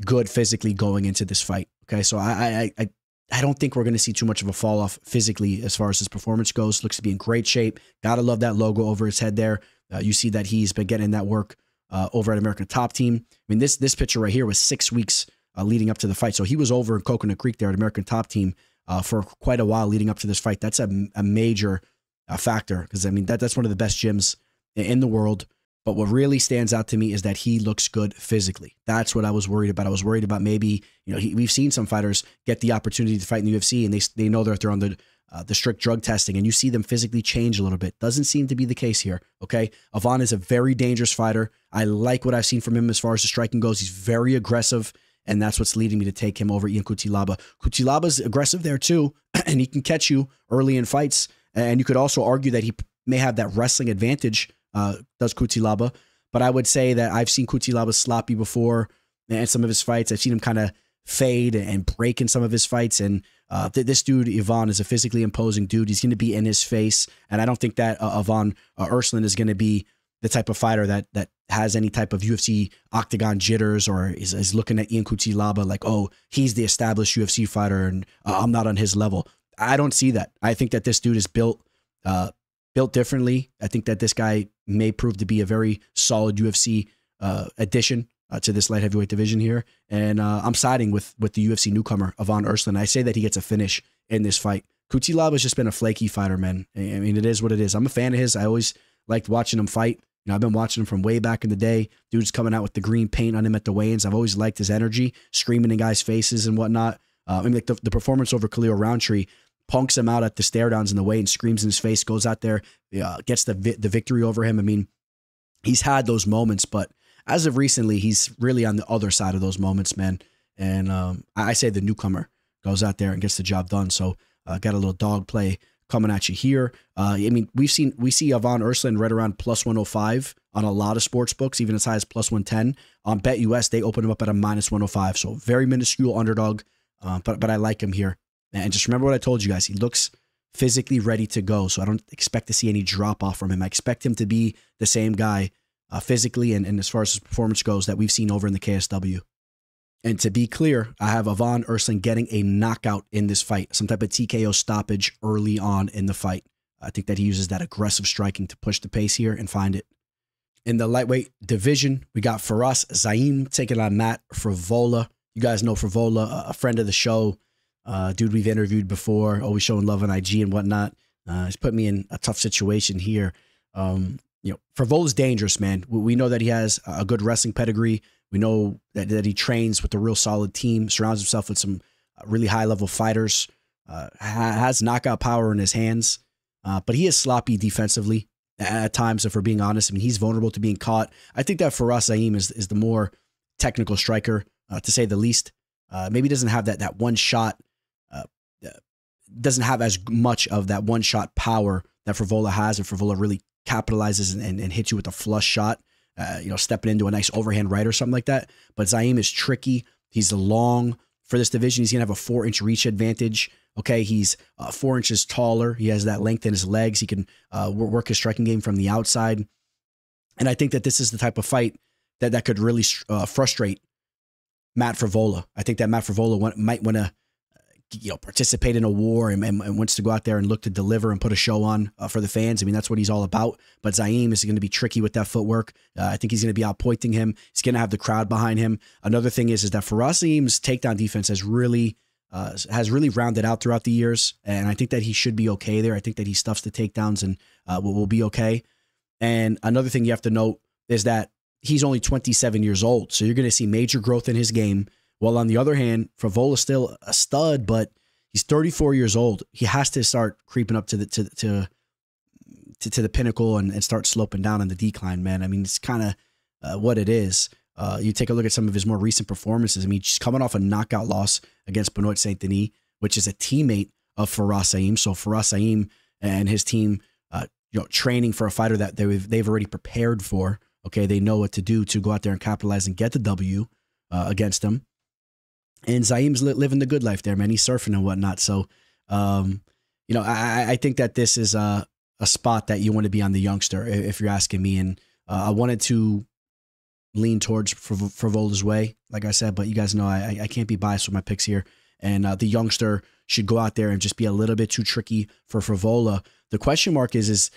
good physically going into this fight. Okay. So I don't think we're going to see too much of a fall off physically as far as his performance goes. Looks to be in great shape. Gotta love that logo over his head there. You see that he's been getting that work over at American Top Team. I mean, this picture right here was 6 weeks leading up to the fight. So he was over in Coconut Creek there at American Top Team for quite a while leading up to this fight. That's a major factor because, I mean, that's one of the best gyms in the world. But what really stands out to me is that he looks good physically. That's what I was worried about. I was worried about maybe, we've seen some fighters get the opportunity to fight in the UFC and they know they're on the strict drug testing and you see them physically change a little bit. Doesn't seem to be the case here, okay? Avan is a very dangerous fighter. I like what I've seen from him as far as the striking goes. He's very aggressive, and that's what's leading me to take him over Ian Cutelaba. Cutelaba's aggressive there too, and he can catch you early in fights, and you could also argue that he may have that wrestling advantage, does Cutelaba, but I would say that I've seen Cutelaba sloppy before in some of his fights. I've seen him kind of fade and break in some of his fights, and this dude, Ivan, is a physically imposing dude. He's going to be in his face, and I don't think that Ivan Erslan is going to be the type of fighter that has any type of UFC octagon jitters or is looking at Ian Cutelaba like, oh, he's the established UFC fighter and I'm not on his level. I don't see that. I think that this dude is built differently. I think that this guy may prove to be a very solid UFC addition to this light heavyweight division here. And I'm siding with the UFC newcomer, Ivan Erslan. I say that he gets a finish in this fight. Cutelaba has just been a flaky fighter, man. I mean, it is what it is. I'm a fan of his. I always liked watching him fight. I've been watching him from way back in the day. Dude's coming out with the green paint on him at the weigh-ins. I've always liked his energy, screaming in guys' faces and whatnot. I mean, like the performance over Khalil Roundtree, punks him out at the stare downs in the weigh-in, screams in his face, goes out there, gets the victory over him. I mean, he's had those moments, but as of recently, he's really on the other side of those moments, man. And I say the newcomer goes out there and gets the job done. So got a little dog play coming at you here. I mean, we see Ivan Erslan right around plus 105 on a lot of sports books, even as high as plus 110. On BetUS, they open him up at a minus 105. So very minuscule underdog, but I like him here. And just remember what I told you guys. He looks physically ready to go, so I don't expect to see any drop off from him. I expect him to be the same guy physically and as far as his performance goes that we've seen over in the KSW. And to be clear, I have Ivan Erslan getting a knockout in this fight, some type of TKO stoppage early on in the fight. I think that he uses that aggressive striking to push the pace here and find it. In the lightweight division, we got Firas Ziam taking on Matt Frevola. You guys know Frevola, a friend of the show, dude we've interviewed before, always showing love on IG and whatnot. He's put me in a tough situation here. Frevola's dangerous, man. We know that he has a good wrestling pedigree. We know that he trains with a real solid team, surrounds himself with some really high-level fighters, has knockout power in his hands, but he is sloppy defensively at times, if we're being honest. I mean, he's vulnerable to being caught. I think that Firas Ziam is the more technical striker, to say the least. Maybe doesn't have that one shot, doesn't have as much of that one-shot power that Frevola has, and Frevola really capitalizes and hits you with a flush shot. Stepping into a nice overhand right or something like that. But Ziam is tricky. He's long for this division. He's going to have a 4-inch reach advantage. Okay, he's 4 inches taller. He has that length in his legs. He can work his striking game from the outside. And I think that this is the type of fight that could really frustrate Matt Frevola. I think that Matt Frevola might want to participate in a war and wants to go out there and look to deliver and put a show on for the fans. I mean, that's what he's all about. But Ziam is going to be tricky with that footwork. I think he's going to be outpointing him. He's going to have the crowd behind him. Another thing is that Firas Ziam's takedown defense has really rounded out throughout the years, and I think that he should be okay there. I think that he stuffs the takedowns and will be okay. And another thing you have to note is that he's only 27 years old, so you're going to see major growth in his game. While on the other hand, Frevola's still a stud, but he's 34 years old. He has to start creeping up to the pinnacle and start sloping down on the decline, man. I mean, it's kind of what it is. You take a look at some of his more recent performances. I mean, he's coming off a knockout loss against Benoit Saint-Denis, which is a teammate of Firas Ziam. So Firas Ziam and his team, training for a fighter that they've already prepared for. Okay, they know what to do to go out there and capitalize and get the W against him. And Ziam's living the good life there, man. He's surfing and whatnot. So, you know, I think that this is a spot that you want to be on the youngster, if you're asking me. And I wanted to lean towards Frevola's way, like I said, but you guys know I can't be biased with my picks here. And the youngster should go out there and just be a little bit too tricky for Frevola. The question mark is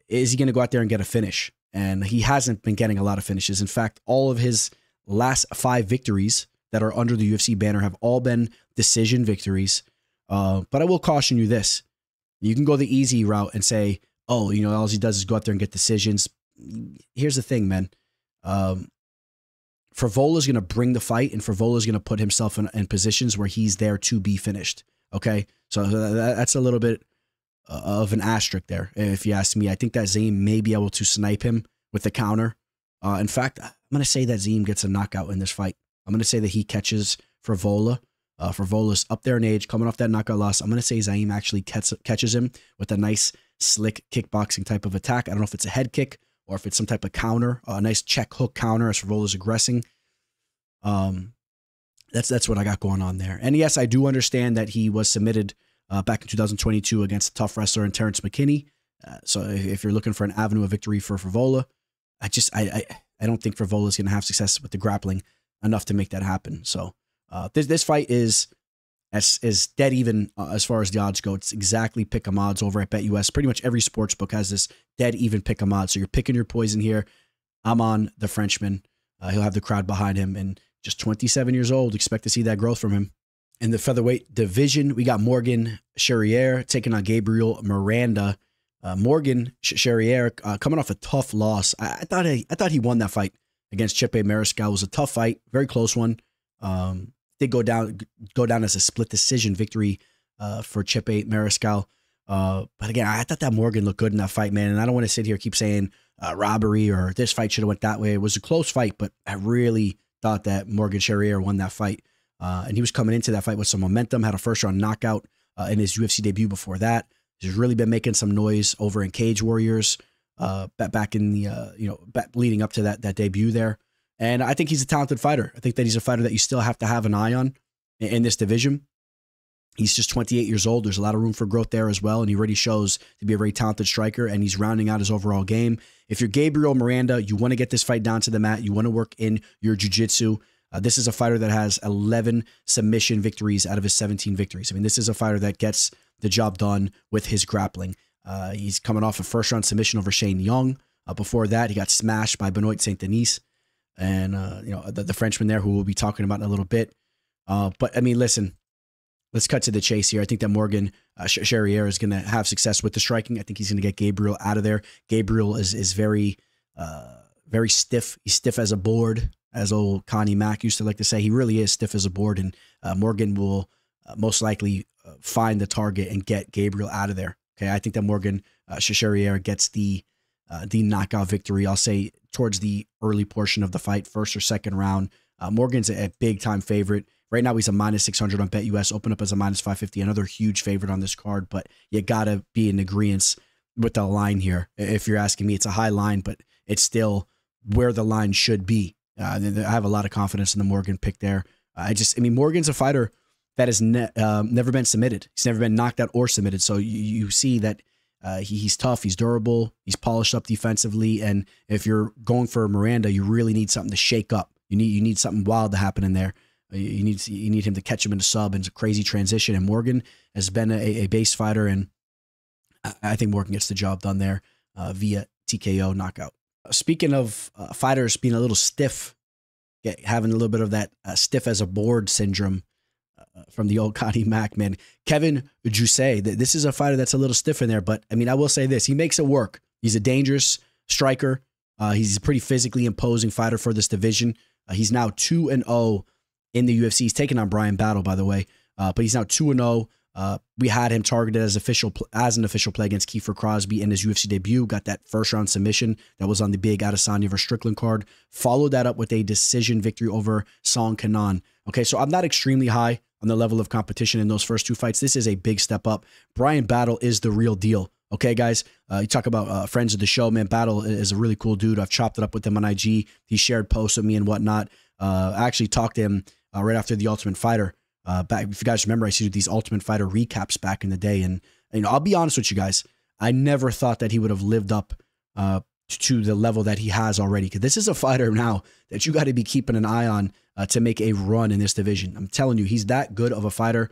he going to go out there and get a finish? And he hasn't been getting a lot of finishes. In fact, all of his last 5 victories that are under the UFC banner have all been decision victories. But I will caution you this. You can go the easy route and say, oh, you know, all he does is go out there and get decisions. Here's the thing, man. Frevola is going to bring the fight, and Frevola is going to put himself in positions where he's there to be finished. Okay? So that's a little bit of an asterisk there, if you ask me. I think that Ziam may be able to snipe him with the counter. In fact, I'm going to say that Ziam gets a knockout in this fight. I'm going to say that he catches Frevola. Frevola's up there in age, coming off that knockout loss. I'm going to say Ziam actually catches him with a nice, slick kickboxing type of attack. I don't know if it's a head kick or if it's some type of counter, a nice check hook counter as Frevola's aggressing. That's what I got going on there. And yes, I do understand that he was submitted back in 2022 against a tough wrestler in Terrence McKinney. So if you're looking for an avenue of victory for Frevola, I don't think Frevola is going to have success with the grappling enough to make that happen. So this fight is dead even as far as the odds go. It's exactly pick 'em odds over at BetUS. Pretty much every sports book has this dead even pick 'em odds. So you're picking your poison here. I'm on the Frenchman. He'll have the crowd behind him, and just 27 years old. Expect to see that growth from him. In the featherweight division, we got Morgan Charriere taking on Gabriel Miranda. Morgan Charriere coming off a tough loss. I thought he won that fight against Chipe Mariscal. It was a tough fight, very close one. Did go down as a split decision victory for Chipe Mariscal. But again, I thought that Morgan looked good in that fight, man. And I don't want to sit here and keep saying robbery or this fight should have went that way. It was a close fight, but I really thought that Morgan Charriere won that fight. And he was coming into that fight with some momentum, had a first-round knockout in his UFC debut before that. He's really been making some noise over in Cage Warriors back in the, leading up to that debut there. And I think he's a talented fighter. I think that he's a fighter that you still have to have an eye on in this division. He's just 28 years old. There's a lot of room for growth there as well. And he already shows to be a very talented striker, and he's rounding out his overall game. If you're Gabriel Miranda, you want to get this fight down to the mat. You want to work in your jiu-jitsu. This is a fighter that has 11 submission victories out of his 17 victories. I mean, this is a fighter that gets the job done with his grappling. He's coming off a first-round submission over Shane Young. Before that, he got smashed by Benoit Saint-Denis. And, the Frenchman there, who we'll be talking about in a little bit. But, I mean, listen, let's cut to the chase here. I think that Morgan Charriere is going to have success with the striking. I think he's going to get Gabriel out of there. Gabriel is very, very stiff. He's stiff as a board, as old Connie Mack used to like to say. He really is stiff as a board, and Morgan will most likely find the target and get Gabriel out of there. Okay, I think that Morgan Charriere gets the knockout victory. I'll say towards the early portion of the fight, first or second round. Morgan's a big-time favorite. Right now, he's a -600 on BetUS, open up as a -550, another huge favorite on this card, but you got to be in agreement with the line here. If you're asking me, it's a high line, but it's still where the line should be. I have a lot of confidence in the Morgan pick there. Morgan's a fighter that has never been submitted. He's never been knocked out or submitted, so you see that he's tough, he's durable, he's polished up defensively, and if you're going for Miranda, you really need something to shake up. You need something wild to happen in there. You need him to catch him in a sub and a crazy transition. And Morgan has been a base fighter, and I think Morgan gets the job done there via TKO knockout. Speaking of fighters being a little stiff, having a little bit of that stiff as a board syndrome from the old Connie Mack, man. Kevin Jousset, this is a fighter that's a little stiff in there, but I mean, I will say this, he makes it work. He's a dangerous striker. He's a pretty physically imposing fighter for this division. He's now 2-0 in the UFC. He's taken on Bryan Battle, by the way, but he's now 2-0. We had him targeted as an official play against Kiefer Crosby in his UFC debut. Got that first-round submission that was on the big Adesanya vs. Strickland card. Followed that up with a decision victory over Song Kenan. Okay, so I'm not extremely high on the level of competition in those first two fights. This is a big step up. Bryan Battle is the real deal. Okay, guys, you talk about friends of the show, man. Battle is a really cool dude. I've chopped it up with him on IG. He shared posts with me and whatnot. I actually talked to him right after the Ultimate Fighter. If you guys remember, I used to do these Ultimate Fighter recaps back in the day, and You know, I'll be honest with you guys. I never thought that he would have lived up to the level that he has already. Because this is a fighter now that you got to be keeping an eye on to make a run in this division. I'm telling you, he's that good of a fighter.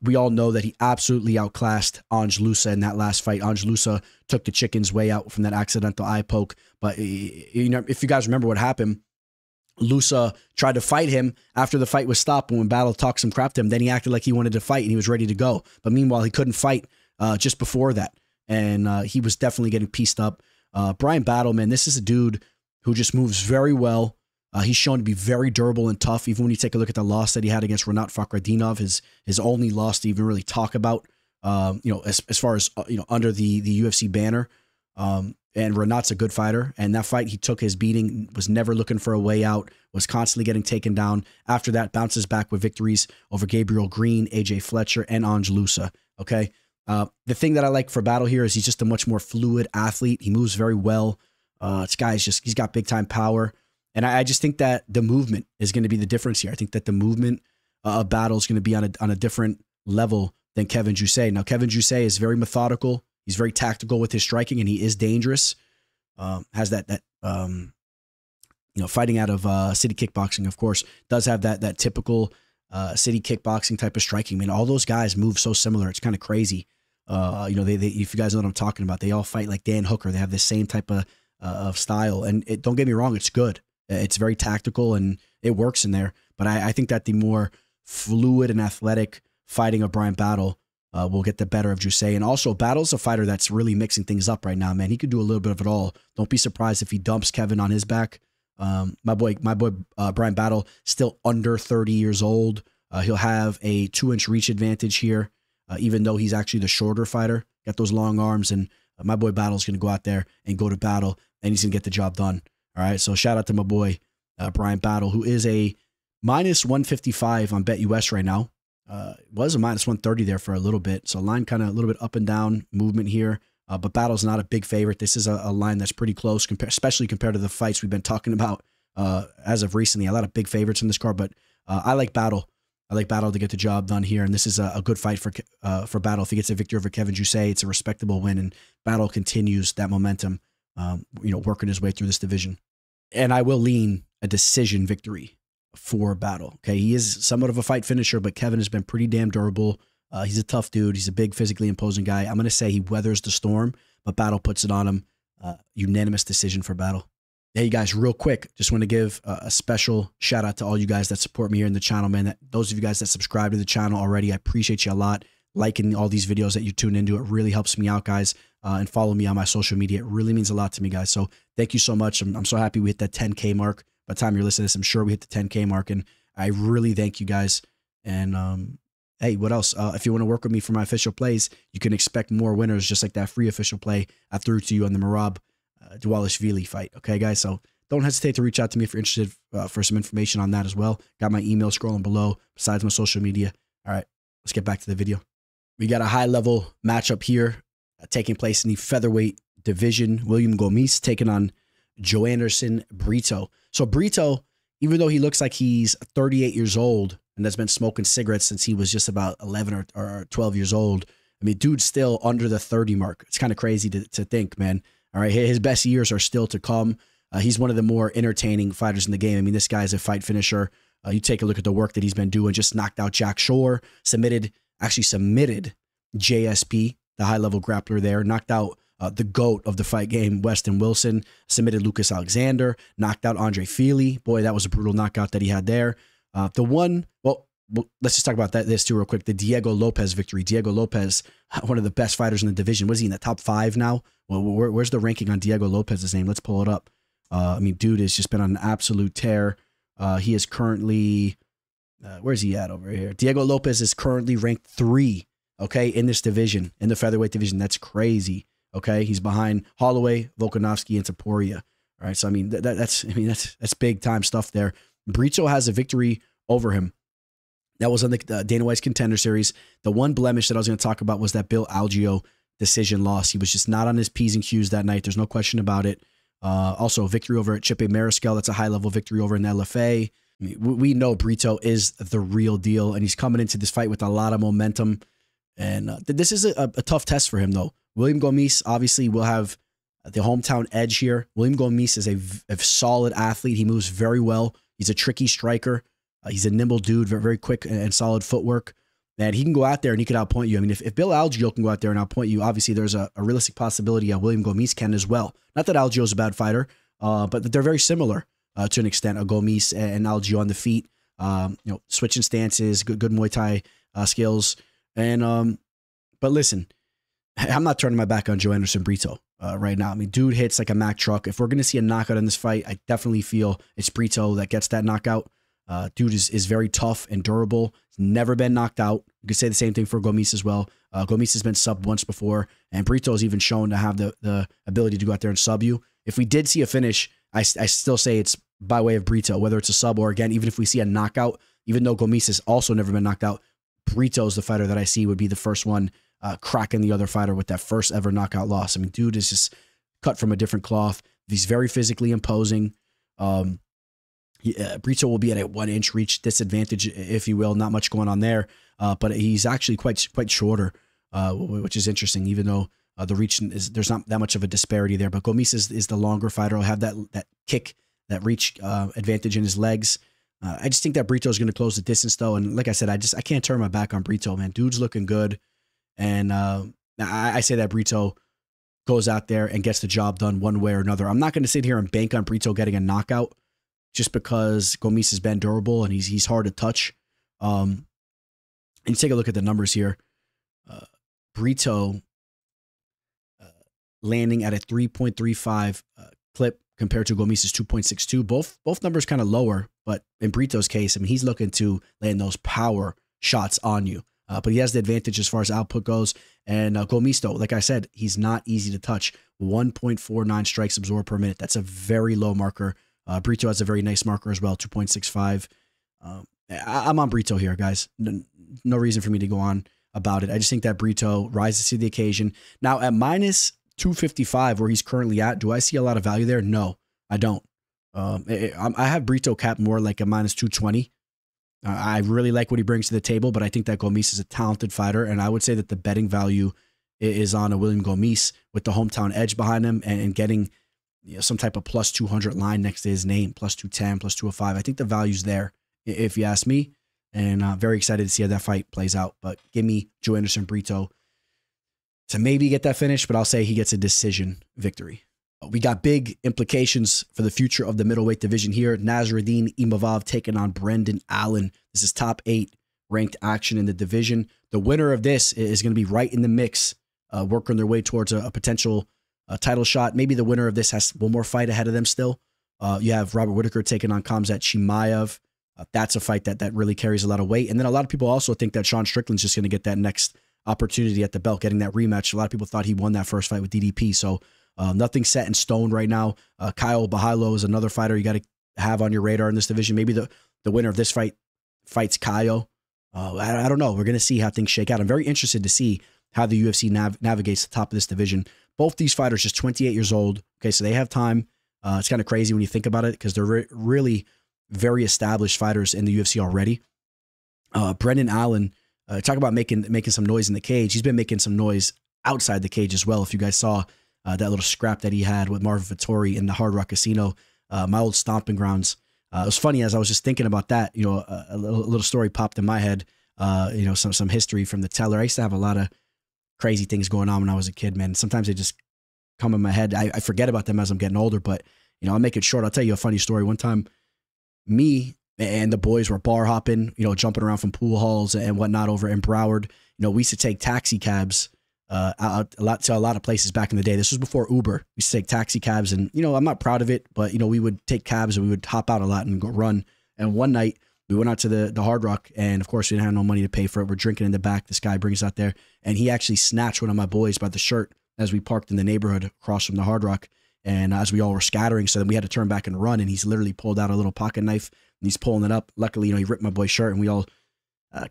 We all know that he absolutely outclassed Angelusa in that last fight. Angelusa took the chicken's way out from that accidental eye poke. But you know, if you guys remember what happened, Lusa tried to fight him after the fight was stopped. And when Battle talked some crap to him, then he acted like he wanted to fight and he was ready to go. But meanwhile, he couldn't fight just before that. And he was definitely getting pieced up. Bryan Battle, man, this is a dude who just moves very well. He's shown to be very durable and tough. Even when you take a look at the loss that he had against Renat Fakhretdinov, his only loss to even really talk about, you know, as far as, you know, under the UFC banner. And Renat's a good fighter. And that fight, he took his beating, was never looking for a way out, was constantly getting taken down. After that, bounces back with victories over Gabriel Green, AJ Fletcher, and Angelusa. Okay. The thing that I like for Battle here is he's just a much more fluid athlete. He moves very well. This guy's just, he's got big time power. And I just think that the movement is going to be the difference here. I think that the movement of Battle is going to be on a different level than Kevin Jousset. Now, Kevin Jousset is very methodical. He's very tactical with his striking, and he is dangerous. Has that you know, fighting out of city kickboxing, of course, does have that typical city kickboxing type of striking. I mean, all those guys move so similar. It's kind of crazy. You know, they if you guys know what I'm talking about, they all fight like Dan Hooker. They have the same type of style, and don't get me wrong, it's good. It's very tactical and it works in there. But I think that the more fluid and athletic fighting of Bryan Battle will get the better of Jousset. And also, Battle's a fighter that's really mixing things up right now, man. He could do a little bit of it all. Don't be surprised if he dumps Kevin on his back. My boy Bryan Battle, still under 30 years old. He'll have a 2-inch reach advantage here, even though he's actually the shorter fighter. Got those long arms, and my boy Battle's going to go out there and go to battle, and he's going to get the job done. All right, so shout out to my boy Bryan Battle, who is a minus 155 on BetUS right now. Was a minus 130 there for a little bit. So line kind of a little bit up and down movement here. But Battle's not a big favorite. This is a line that's pretty close, especially compared to the fights we've been talking about as of recently. A lot of big favorites in this card, but I like Battle. I like Battle to get the job done here, and this is a good fight for Battle. If he gets a victory over Kevin Jousset, it's a respectable win, and Battle continues that momentum, you know, working his way through this division. And I will lean a decision victory for Battle. Okay, he is somewhat of a fight finisher, but Kevin has been pretty damn durable. He's a tough dude. He's a big, physically imposing guy. I'm going to say he weathers the storm, but Battle puts it on him. Unanimous decision for Battle. Hey, you guys, real quick, just want to give a special shout out to all you guys that support me here in the channel, man. Those of you guys that subscribe to the channel already, I appreciate you a lot. Liking all these videos that you tune into, it really helps me out, guys. And follow me on my social media. It really means a lot to me, guys. So thank you so much. I'm so happy we hit that 10K mark. By the time you're listening to this, I'm sure we hit the 10K mark, and I really thank you guys. And hey, what else? If you want to work with me for my official plays, you can expect more winners, just like that free official play I threw to you on the Merab Dvalishvili fight. Okay, guys? So don't hesitate to reach out to me if you're interested for some information on that as well. Got my email scrolling below, besides my social media. All right, let's get back to the video. We got a high-level matchup here taking place in the featherweight division. William Gomis taking on Joanderson Brito. So Brito, even though he looks like he's 38 years old and has been smoking cigarettes since he was just about 11 or 12 years old, I mean, dude's still under the 30 mark. It's kind of crazy to think, man. All right, his best years are still to come. He's one of the more entertaining fighters in the game. I mean, this guy is a fight finisher. You take a look at the work that he's been doing. Just knocked out Jack Shore, submitted JSP, the high-level grappler there, knocked out the GOAT of the fight game, Weston Wilson, submitted Lucas Alexander, knocked out Andre Feely. Boy, that was a brutal knockout that he had there. Well, let's just talk about this too real quick. The Diego Lopez victory. Diego Lopez, one of the best fighters in the division. Was he in the top 5 now? Well, where's the ranking on Diego Lopez's name? Let's pull it up. I mean, dude has just been on an absolute tear. He is currently, where's he at over here? Diego Lopez is currently ranked 3, okay, in this division, in the featherweight division. That's crazy, okay? He's behind Holloway, Volkanovski, and Taporia. All right, so I mean, that's big time stuff there. Brito has a victory over him. That was on the Dana White's Contender Series. The one blemish that I was going to talk about was that Bill Algeo decision loss. He was just not on his P's and Q's that night. There's no question about it. Also, a victory over at Chipe Mariscal. That's a high-level victory over in LFA. I mean, we know Brito is the real deal, and he's coming into this fight with a lot of momentum. And this is a tough test for him, though. William Gomis obviously will have the hometown edge here. William Gomis is a solid athlete. He moves very well. He's a tricky striker. He's a nimble dude, very, very quick and solid footwork. And he can go out there and he can outpoint you. I mean, if Bill Algeo can go out there and outpoint you, obviously there's a realistic possibility William Gomis can as well. Not that Algeo's a bad fighter, but they're very similar to an extent. Gomis and Algeo on the feet, switching stances, good Muay Thai skills. And but listen, I'm not turning my back on Joanderson Brito right now. I mean, dude hits like a Mack truck. If we're going to see a knockout in this fight, I definitely feel it's Brito that gets that knockout. Dude is very tough and durable. He's never been knocked out. You could say the same thing for Gomis as well. Gomis has been subbed once before, and Brito is even shown to have the ability to go out there and sub you. If we did see a finish, I still say it's by way of Brito, whether it's a sub or, again, even if we see a knockout, even though Gomis has also never been knocked out, Brito is the fighter that I see would be the first one cracking the other fighter with that first ever knockout loss. I mean, dude is just cut from a different cloth. He's very physically imposing. Brito will be at a 1-inch reach disadvantage, if you will. Not much going on there, but he's actually quite shorter, which is interesting. Even though the reach there's not that much of a disparity there, but Gomis is the longer fighter. He'll have that kick, that reach advantage in his legs. I just think that Brito is going to close the distance, though. And like I said, I can't turn my back on Brito, man. Dude's looking good, and I say that Brito goes out there and gets the job done one way or another. I'm not going to sit here and bank on Brito getting a knockout, just because Gomis has been durable and he's hard to touch. And you take a look at the numbers here. Brito landing at a 3.35 clip compared to Gomis' 2.62. Both numbers kind of lower, but in Brito's case, I mean, he's looking to land those power shots on you. But he has the advantage as far as output goes. And Gomis, though, like I said, he's not easy to touch. 1.49 strikes absorbed per minute. That's a very low marker. Brito has a very nice marker as well, 2.65. I'm on Brito here, guys. No reason for me to go on about it. I just think that Brito rises to the occasion. Now, at minus 255, where he's currently at, do I see a lot of value there? No, I don't. I have Brito capped more like a minus 220. I really like what he brings to the table, but I think that Gomis is a talented fighter, and I would say that the betting value is on a William Gomis with the hometown edge behind him and getting some type of plus 200 line next to his name, plus 210, plus 205. I think the value's there, if you ask me, and very excited to see how that fight plays out. But give me Joanderson Brito to maybe get that finish, but I'll say he gets a decision victory. We got big implications for the future of the middleweight division here. Nasruddin Imavov taking on Brendan Allen. This is top 8 ranked action in the division. The winner of this is going to be right in the mix, working their way towards a potential title shot. Maybe the winner of this has one more fight ahead of them still. You have Robert Whitaker taking on Khamzat Chimaev. That's a fight that really carries a lot of weight. And then a lot of people also think that Sean Strickland's just going to get that next opportunity at the belt, getting that rematch. A lot of people thought he won that first fight with DDP. So nothing set in stone right now. Kyle Bahilo is another fighter you got to have on your radar in this division. Maybe the winner of this fight fights Kyle. I don't know. We're going to see how things shake out. I'm very interested to see how the UFC navigates the top of this division. Both these fighters just 28 years old. Okay, so they have time. It's kind of crazy when you think about it because they're really very established fighters in the UFC already. Brendan Allen, talk about making some noise in the cage. He's been making some noise outside the cage as well. If you guys saw that little scrap that he had with Marvin Vettori in the Hard Rock Casino, my old stomping grounds. It was funny as I was just thinking about that. A little story popped in my head. Some history from the teller. I used to have a lot of crazy things going on when I was a kid, man. Sometimes they just come in my head. I forget about them as I'm getting older, but I'll make it short. I'll tell you a funny story. One time, me and the boys were bar hopping, jumping around from pool halls and whatnot over in Broward. We used to take taxi cabs out a lot of places back in the day. This was before Uber. We used to take taxi cabs, and I'm not proud of it, but we would take cabs and we would hop out a lot and go run. And one night we went out to the Hard Rock, and of course we didn't have no money to pay for it. We're drinking in the back. This guy brings us out there, and he actually snatched one of my boys by the shirt as we parked in the neighborhood across from the Hard Rock. And as we all were scattering, so then we had to turn back and run, and he's literally pulled out a little pocket knife and he's pulling it up. Luckily, he ripped my boy's shirt, and we all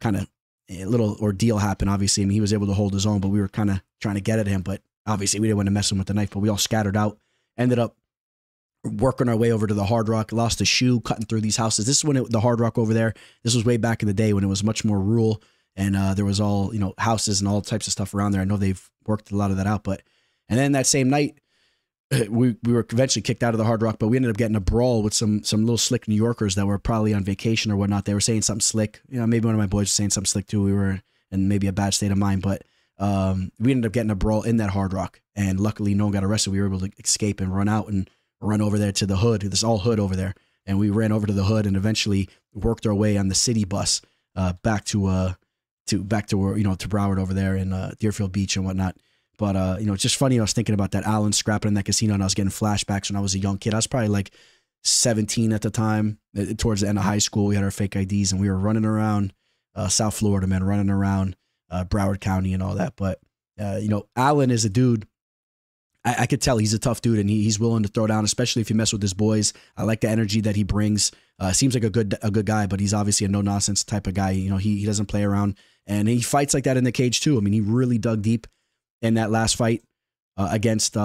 kind of a little ordeal happened. Obviously, I mean, he was able to hold his own, but we were kind of trying to get at him. But obviously, we didn't want to mess him with the knife. But we all scattered out. Ended up working our way over to the Hard Rock. Lost a shoe cutting through these houses. This is when the Hard Rock over there. This was way back in the day when it was much more rural and there was all, you know, houses and all types of stuff around there. I know they've worked a lot of that out, but and then that same night, we were eventually kicked out of the Hard Rock, but we ended up getting a brawl with some little slick New Yorkers that were probably on vacation or whatnot. They were saying something slick. You know, maybe one of my boys was saying something slick too. We were in maybe a bad state of mind, but we ended up getting a brawl in that Hard Rock, and luckily no one got arrested. We were able to escape and run out and run over there to the hood. There's all hood over there, and we ran over to the hood and eventually worked our way on the city bus back to where, you know, to Broward over there in Deerfield Beach and whatnot. But, you know, it's just funny. I was thinking about that Allen scrapping in that casino, and I was getting flashbacks when I was a young kid. I was probably like 17 at the time, towards the end of high school. We had our fake IDs, and we were running around South Florida, man, running around Broward County and all that. But, you know, Allen is a dude. I could tell he's a tough dude, and he's willing to throw down, especially if you mess with his boys. I like the energy that he brings. Seems like a good guy, but he's obviously a no-nonsense type of guy. You know, he doesn't play around, and he fights like that in the cage, too. I mean, he really dug deep in that last fight against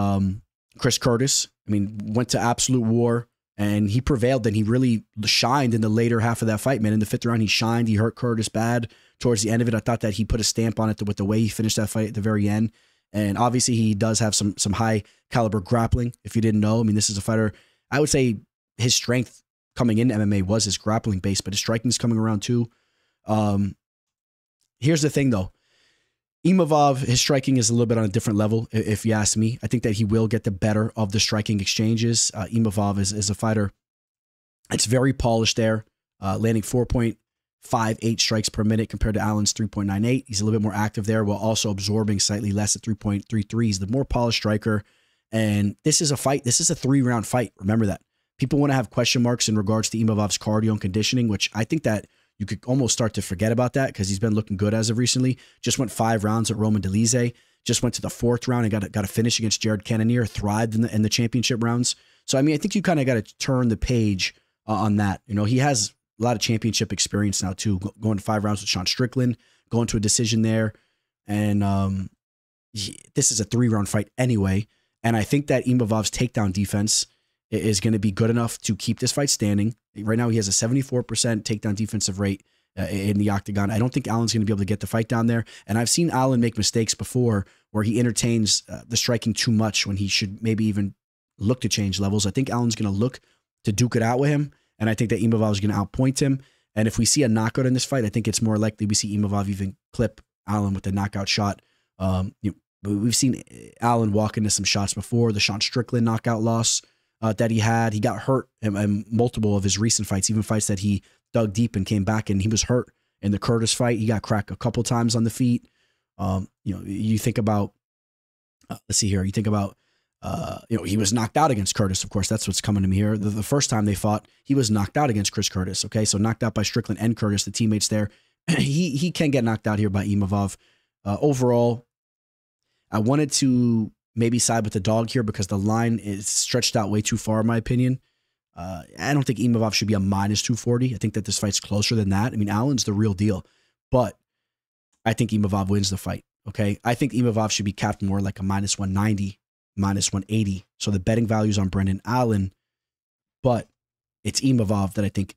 Chris Curtis. I mean, went to absolute war, and he prevailed. And he really shined in the later half of that fight, man. In the 5th round, he shined. He hurt Curtis bad towards the end of it. I thought that he put a stamp on it with the way he finished that fight at the very end. And obviously, he does have some high caliber grappling. If you didn't know, I mean, this is a fighter. I would say his strength coming into MMA was his grappling base, but his striking is coming around too. Here's the thing, though. Imavov, his striking is a little bit on a different level, if you ask me. I think that he will get the better of the striking exchanges. Imavov is a fighter. It's very polished there, landing 4.58 strikes per minute compared to Allen's 3.98. He's a little bit more active there while also absorbing slightly less at 3.33. He's the more polished striker. And this is a fight. This is a 3-round fight. Remember that. People want to have question marks in regards to Imavov's cardio and conditioning, which I think that you could almost start to forget about that because he's been looking good as of recently. Just went 5 rounds at Roman Dolidze. Just went to the 4th round and got a finish against Jared Cannonier. Thrived in the championship rounds. So I mean, I think you kind of got to turn the page on that. You know, he has a lot of championship experience now too. Going to 5 rounds with Sean Strickland, going to a decision there, and this is a 3-round fight anyway. And I think that Imavov's takedown defense is going to be good enough to keep this fight standing. Right now, he has a 74% takedown defensive rate in the octagon. I don't think Allen's going to be able to get the fight down there. And I've seen Allen make mistakes before where he entertains the striking too much when he should maybe even look to change levels. I think Allen's going to look to duke it out with him. And I think that Imavov is going to outpoint him. And if we see a knockout in this fight, I think it's more likely we see Imavov even clip Allen with a knockout shot. We've seen Allen walk into some shots before. The Sean Strickland knockout loss that he had. He got hurt in multiple of his recent fights, even fights that he dug deep and came back, and he was hurt in the Curtis fight. He got cracked a couple times on the feet. You think about, let's see here. You think about, he was knocked out against Curtis. Of course, that's what's coming to me here. The first time they fought, he was knocked out against Chris Curtis. Okay, so knocked out by Strickland and Curtis, the teammates there. He can get knocked out here by Imavov. Overall, I wanted to maybe side with the dog here because the line is stretched out way too far, in my opinion. I don't think Imavov should be a minus 240. I think that this fight's closer than that. I mean, Allen's the real deal, but I think Imavov wins the fight. Okay, I think Imavov should be capped more like a minus 190, minus 180. So the betting value's on Brendan Allen, but it's Imavov that I think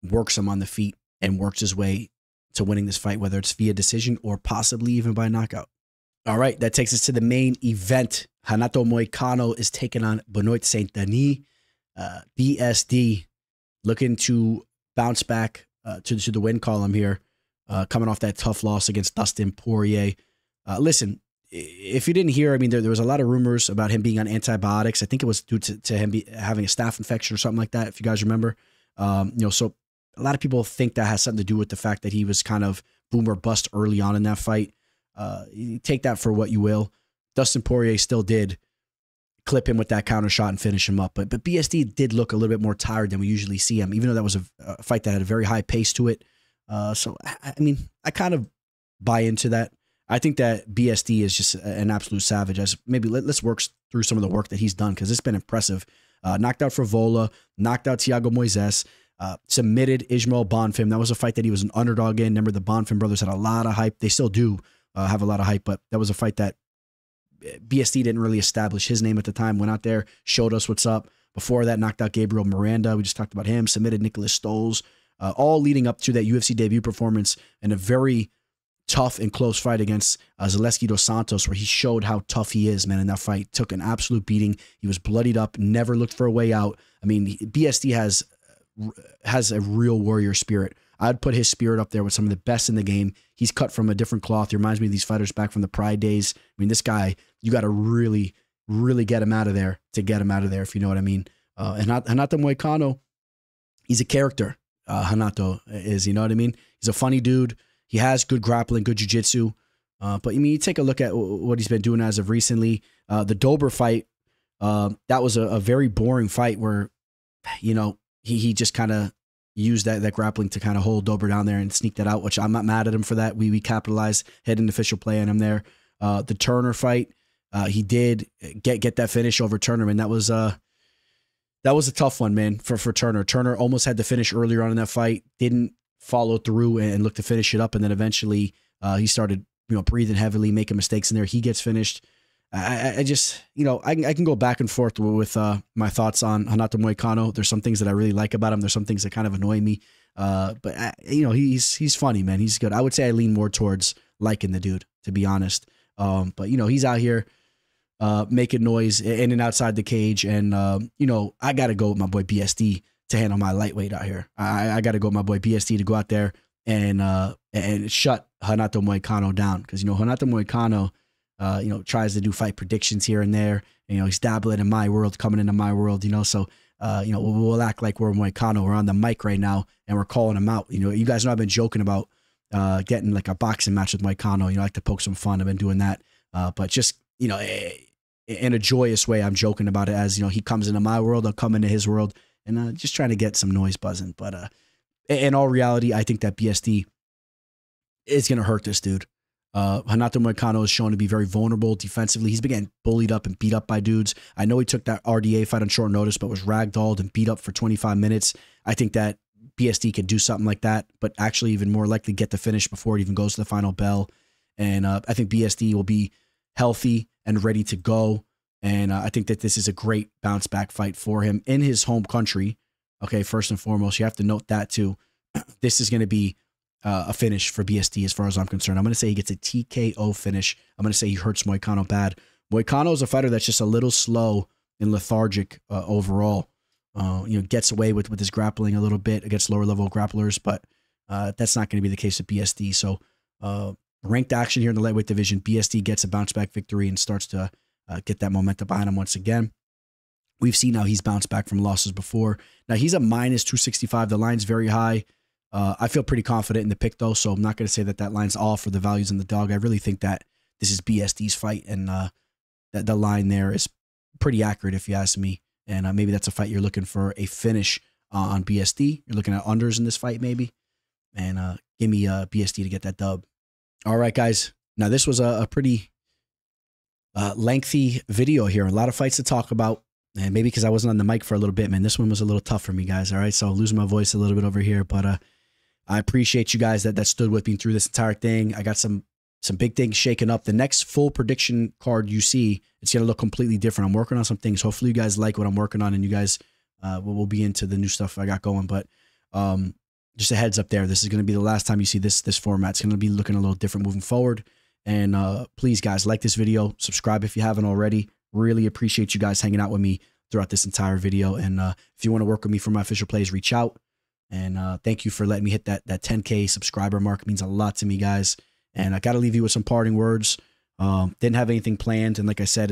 works him on the feet and works his way to winning this fight, whether it's via decision or possibly even by knockout. All right, that takes us to the main event. Renato Moicano is taking on Benoit Saint-Denis. BSD looking to bounce back to the win column here, coming off that tough loss against Dustin Poirier. Listen, if you didn't hear, I mean, there was a lot of rumors about him being on antibiotics. I think it was due to him having a staph infection or something like that, if you guys remember. So a lot of people think that has something to do with the fact that he was kind of boom or bust early on in that fight. You take that for what you will. Dustin Poirier still did clip him with that counter shot and finish him up. But BSD did look a little bit more tired than we usually see him, even though that was a fight that had a very high pace to it. So, I mean, I kind of buy into that. I think that BSD is just an absolute savage. Maybe let's work through some of the work that he's done because it's been impressive. Knocked out Frevola, knocked out Thiago Moises, submitted Ismael Bonfim. That was a fight that he was an underdog in. Remember, the Bonfim brothers had a lot of hype. They still do have a lot of hype, but that was a fight that BSD didn't really establish his name at the time. Went out there, showed us what's up. Before that, knocked out Gabriel Miranda. We just talked about him. Submitted Nicholas Stoles. All leading up to that UFC debut performance and a very tough and close fight against Zaleski dos Santos, where he showed how tough he is, man, in that fight. Took an absolute beating. He was bloodied up, never looked for a way out. I mean, BSD has a real warrior spirit. I'd put his spirit up there with some of the best in the game. He's cut from a different cloth. He reminds me of these fighters back from the Pride days. I mean, this guy, you got to really, really get him out of there to get him out of there, if you know what I mean. And Renato Moicano, he's a character. Renato is, you know what I mean? He's a funny dude. He has good grappling, good jiu-jitsu. But I mean, you take a look at what he's been doing as of recently. The Dober fight, that was a very boring fight where, you know, he just kind of used that grappling to kind of hold Dober down there and sneak that out, which I'm not mad at him for that. We capitalized, had an official play on him there. The Turner fight, he did get that finish over Turner, and that was a tough one, man, for Turner. Turner almost had the finish earlier on in that fight, didn't follow through and look to finish it up, and then eventually he started, you know, breathing heavily, making mistakes in there. He gets finished. I just, you know, I can go back and forth with my thoughts on Renato Moicano. There's some things that I really like about him. There's some things that kind of annoy me. But you know, he's funny, man. He's good. I would say I lean more towards liking the dude, to be honest. But you know, he's out here making noise in and outside the cage, and you know, I got to go with my boy BSD to handle my lightweight out here. I got to go with my boy BSD to go out there and shut Renato Moicano down, because you know, Renato Moicano, you know, tries to do fight predictions here and there. You know, he's dabbling in my world, coming into my world, you know. So, you know, we'll act like we're Moicano. We're on the mic right now and we're calling him out. You know, you guys know I've been joking about getting like a boxing match with Moicano. You know, I like to poke some fun. I've been doing that. But just, you know, in a joyous way, I'm joking about it as, you know, he comes into my world, I'll come into his world, and just trying to get some noise buzzing. But in all reality, I think that BSD is going to hurt this dude. Renato Moicano is shown to be very vulnerable defensively. He's been getting bullied up and beat up by dudes. I know he took that RDA fight on short notice, but was ragdolled and beat up for 25 minutes. I think that BSD could do something like that, but actually even more likely get the finish before it even goes to the final bell. And I think BSD will be healthy and ready to go. And I think that this is a great bounce back fight for him in his home country. Okay, first and foremost, you have to note that too. This is going to be a finish for BSD as far as I'm concerned. I'm going to say he gets a TKO finish. I'm going to say he hurts Moicano bad. Moicano is a fighter that's just a little slow and lethargic overall. You know, gets away with his grappling a little bit against lower level grapplers, but that's not going to be the case with BSD. So ranked action here in the lightweight division. BSD gets a bounce back victory and starts to get that momentum behind him once again. We've seen how he's bounced back from losses before. Now he's a minus 265. The line's very high. I feel pretty confident in the pick though, so I'm not going to say that that line's all for the values in the dog. I really think that this is BSD's fight, and that the line there is pretty accurate if you ask me. And maybe that's a fight you're looking for a finish on BSD. You're looking at unders in this fight maybe, and give me BSD to get that dub. All right, guys. Now this was a pretty lengthy video here. A lot of fights to talk about. And maybe because I wasn't on the mic for a little bit, man, this one was a little tough for me, guys. All right, so I'm losing my voice a little bit over here, but I appreciate you guys that stood with me through this entire thing. I got some big things shaking up. The next full prediction card you see, it's gonna look completely different. I'm working on some things. Hopefully, you guys like what I'm working on, and you guys will be into the new stuff I got going. But just a heads up there, this is gonna be the last time you see this format. It's gonna be looking a little different moving forward. And please, guys, like this video, subscribe if you haven't already. Really appreciate you guys hanging out with me throughout this entire video. And if you want to work with me for my official plays, reach out. And thank you for letting me hit that 10K subscriber mark. It means a lot to me, guys. And I got to leave you with some parting words. Didn't have anything planned. And like I said,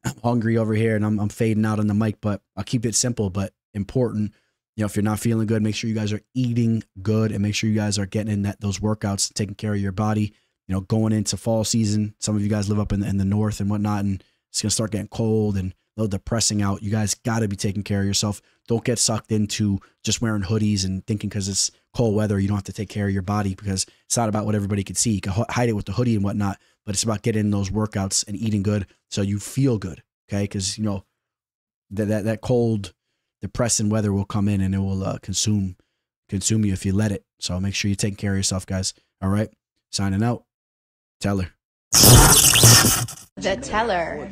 I'm hungry over here and I'm fading out on the mic, but I'll keep it simple but important. You know, if you're not feeling good, make sure you guys are eating good and make sure you guys are getting in those workouts, taking care of your body. You know, going into fall season, some of you guys live up in the north and whatnot, and it's going to start getting cold and a little depressing out. You guys got to be taking care of yourself. Don't get sucked into just wearing hoodies and thinking because it's cold weather, you don't have to take care of your body, because it's not about what everybody can see. You can hide it with the hoodie and whatnot, but it's about getting in those workouts and eating good so you feel good, okay? Because, you know, that cold, depressing weather will come in and it will consume you if you let it. So make sure you take care of yourself, guys. All right? Signing out. Teller. The teller.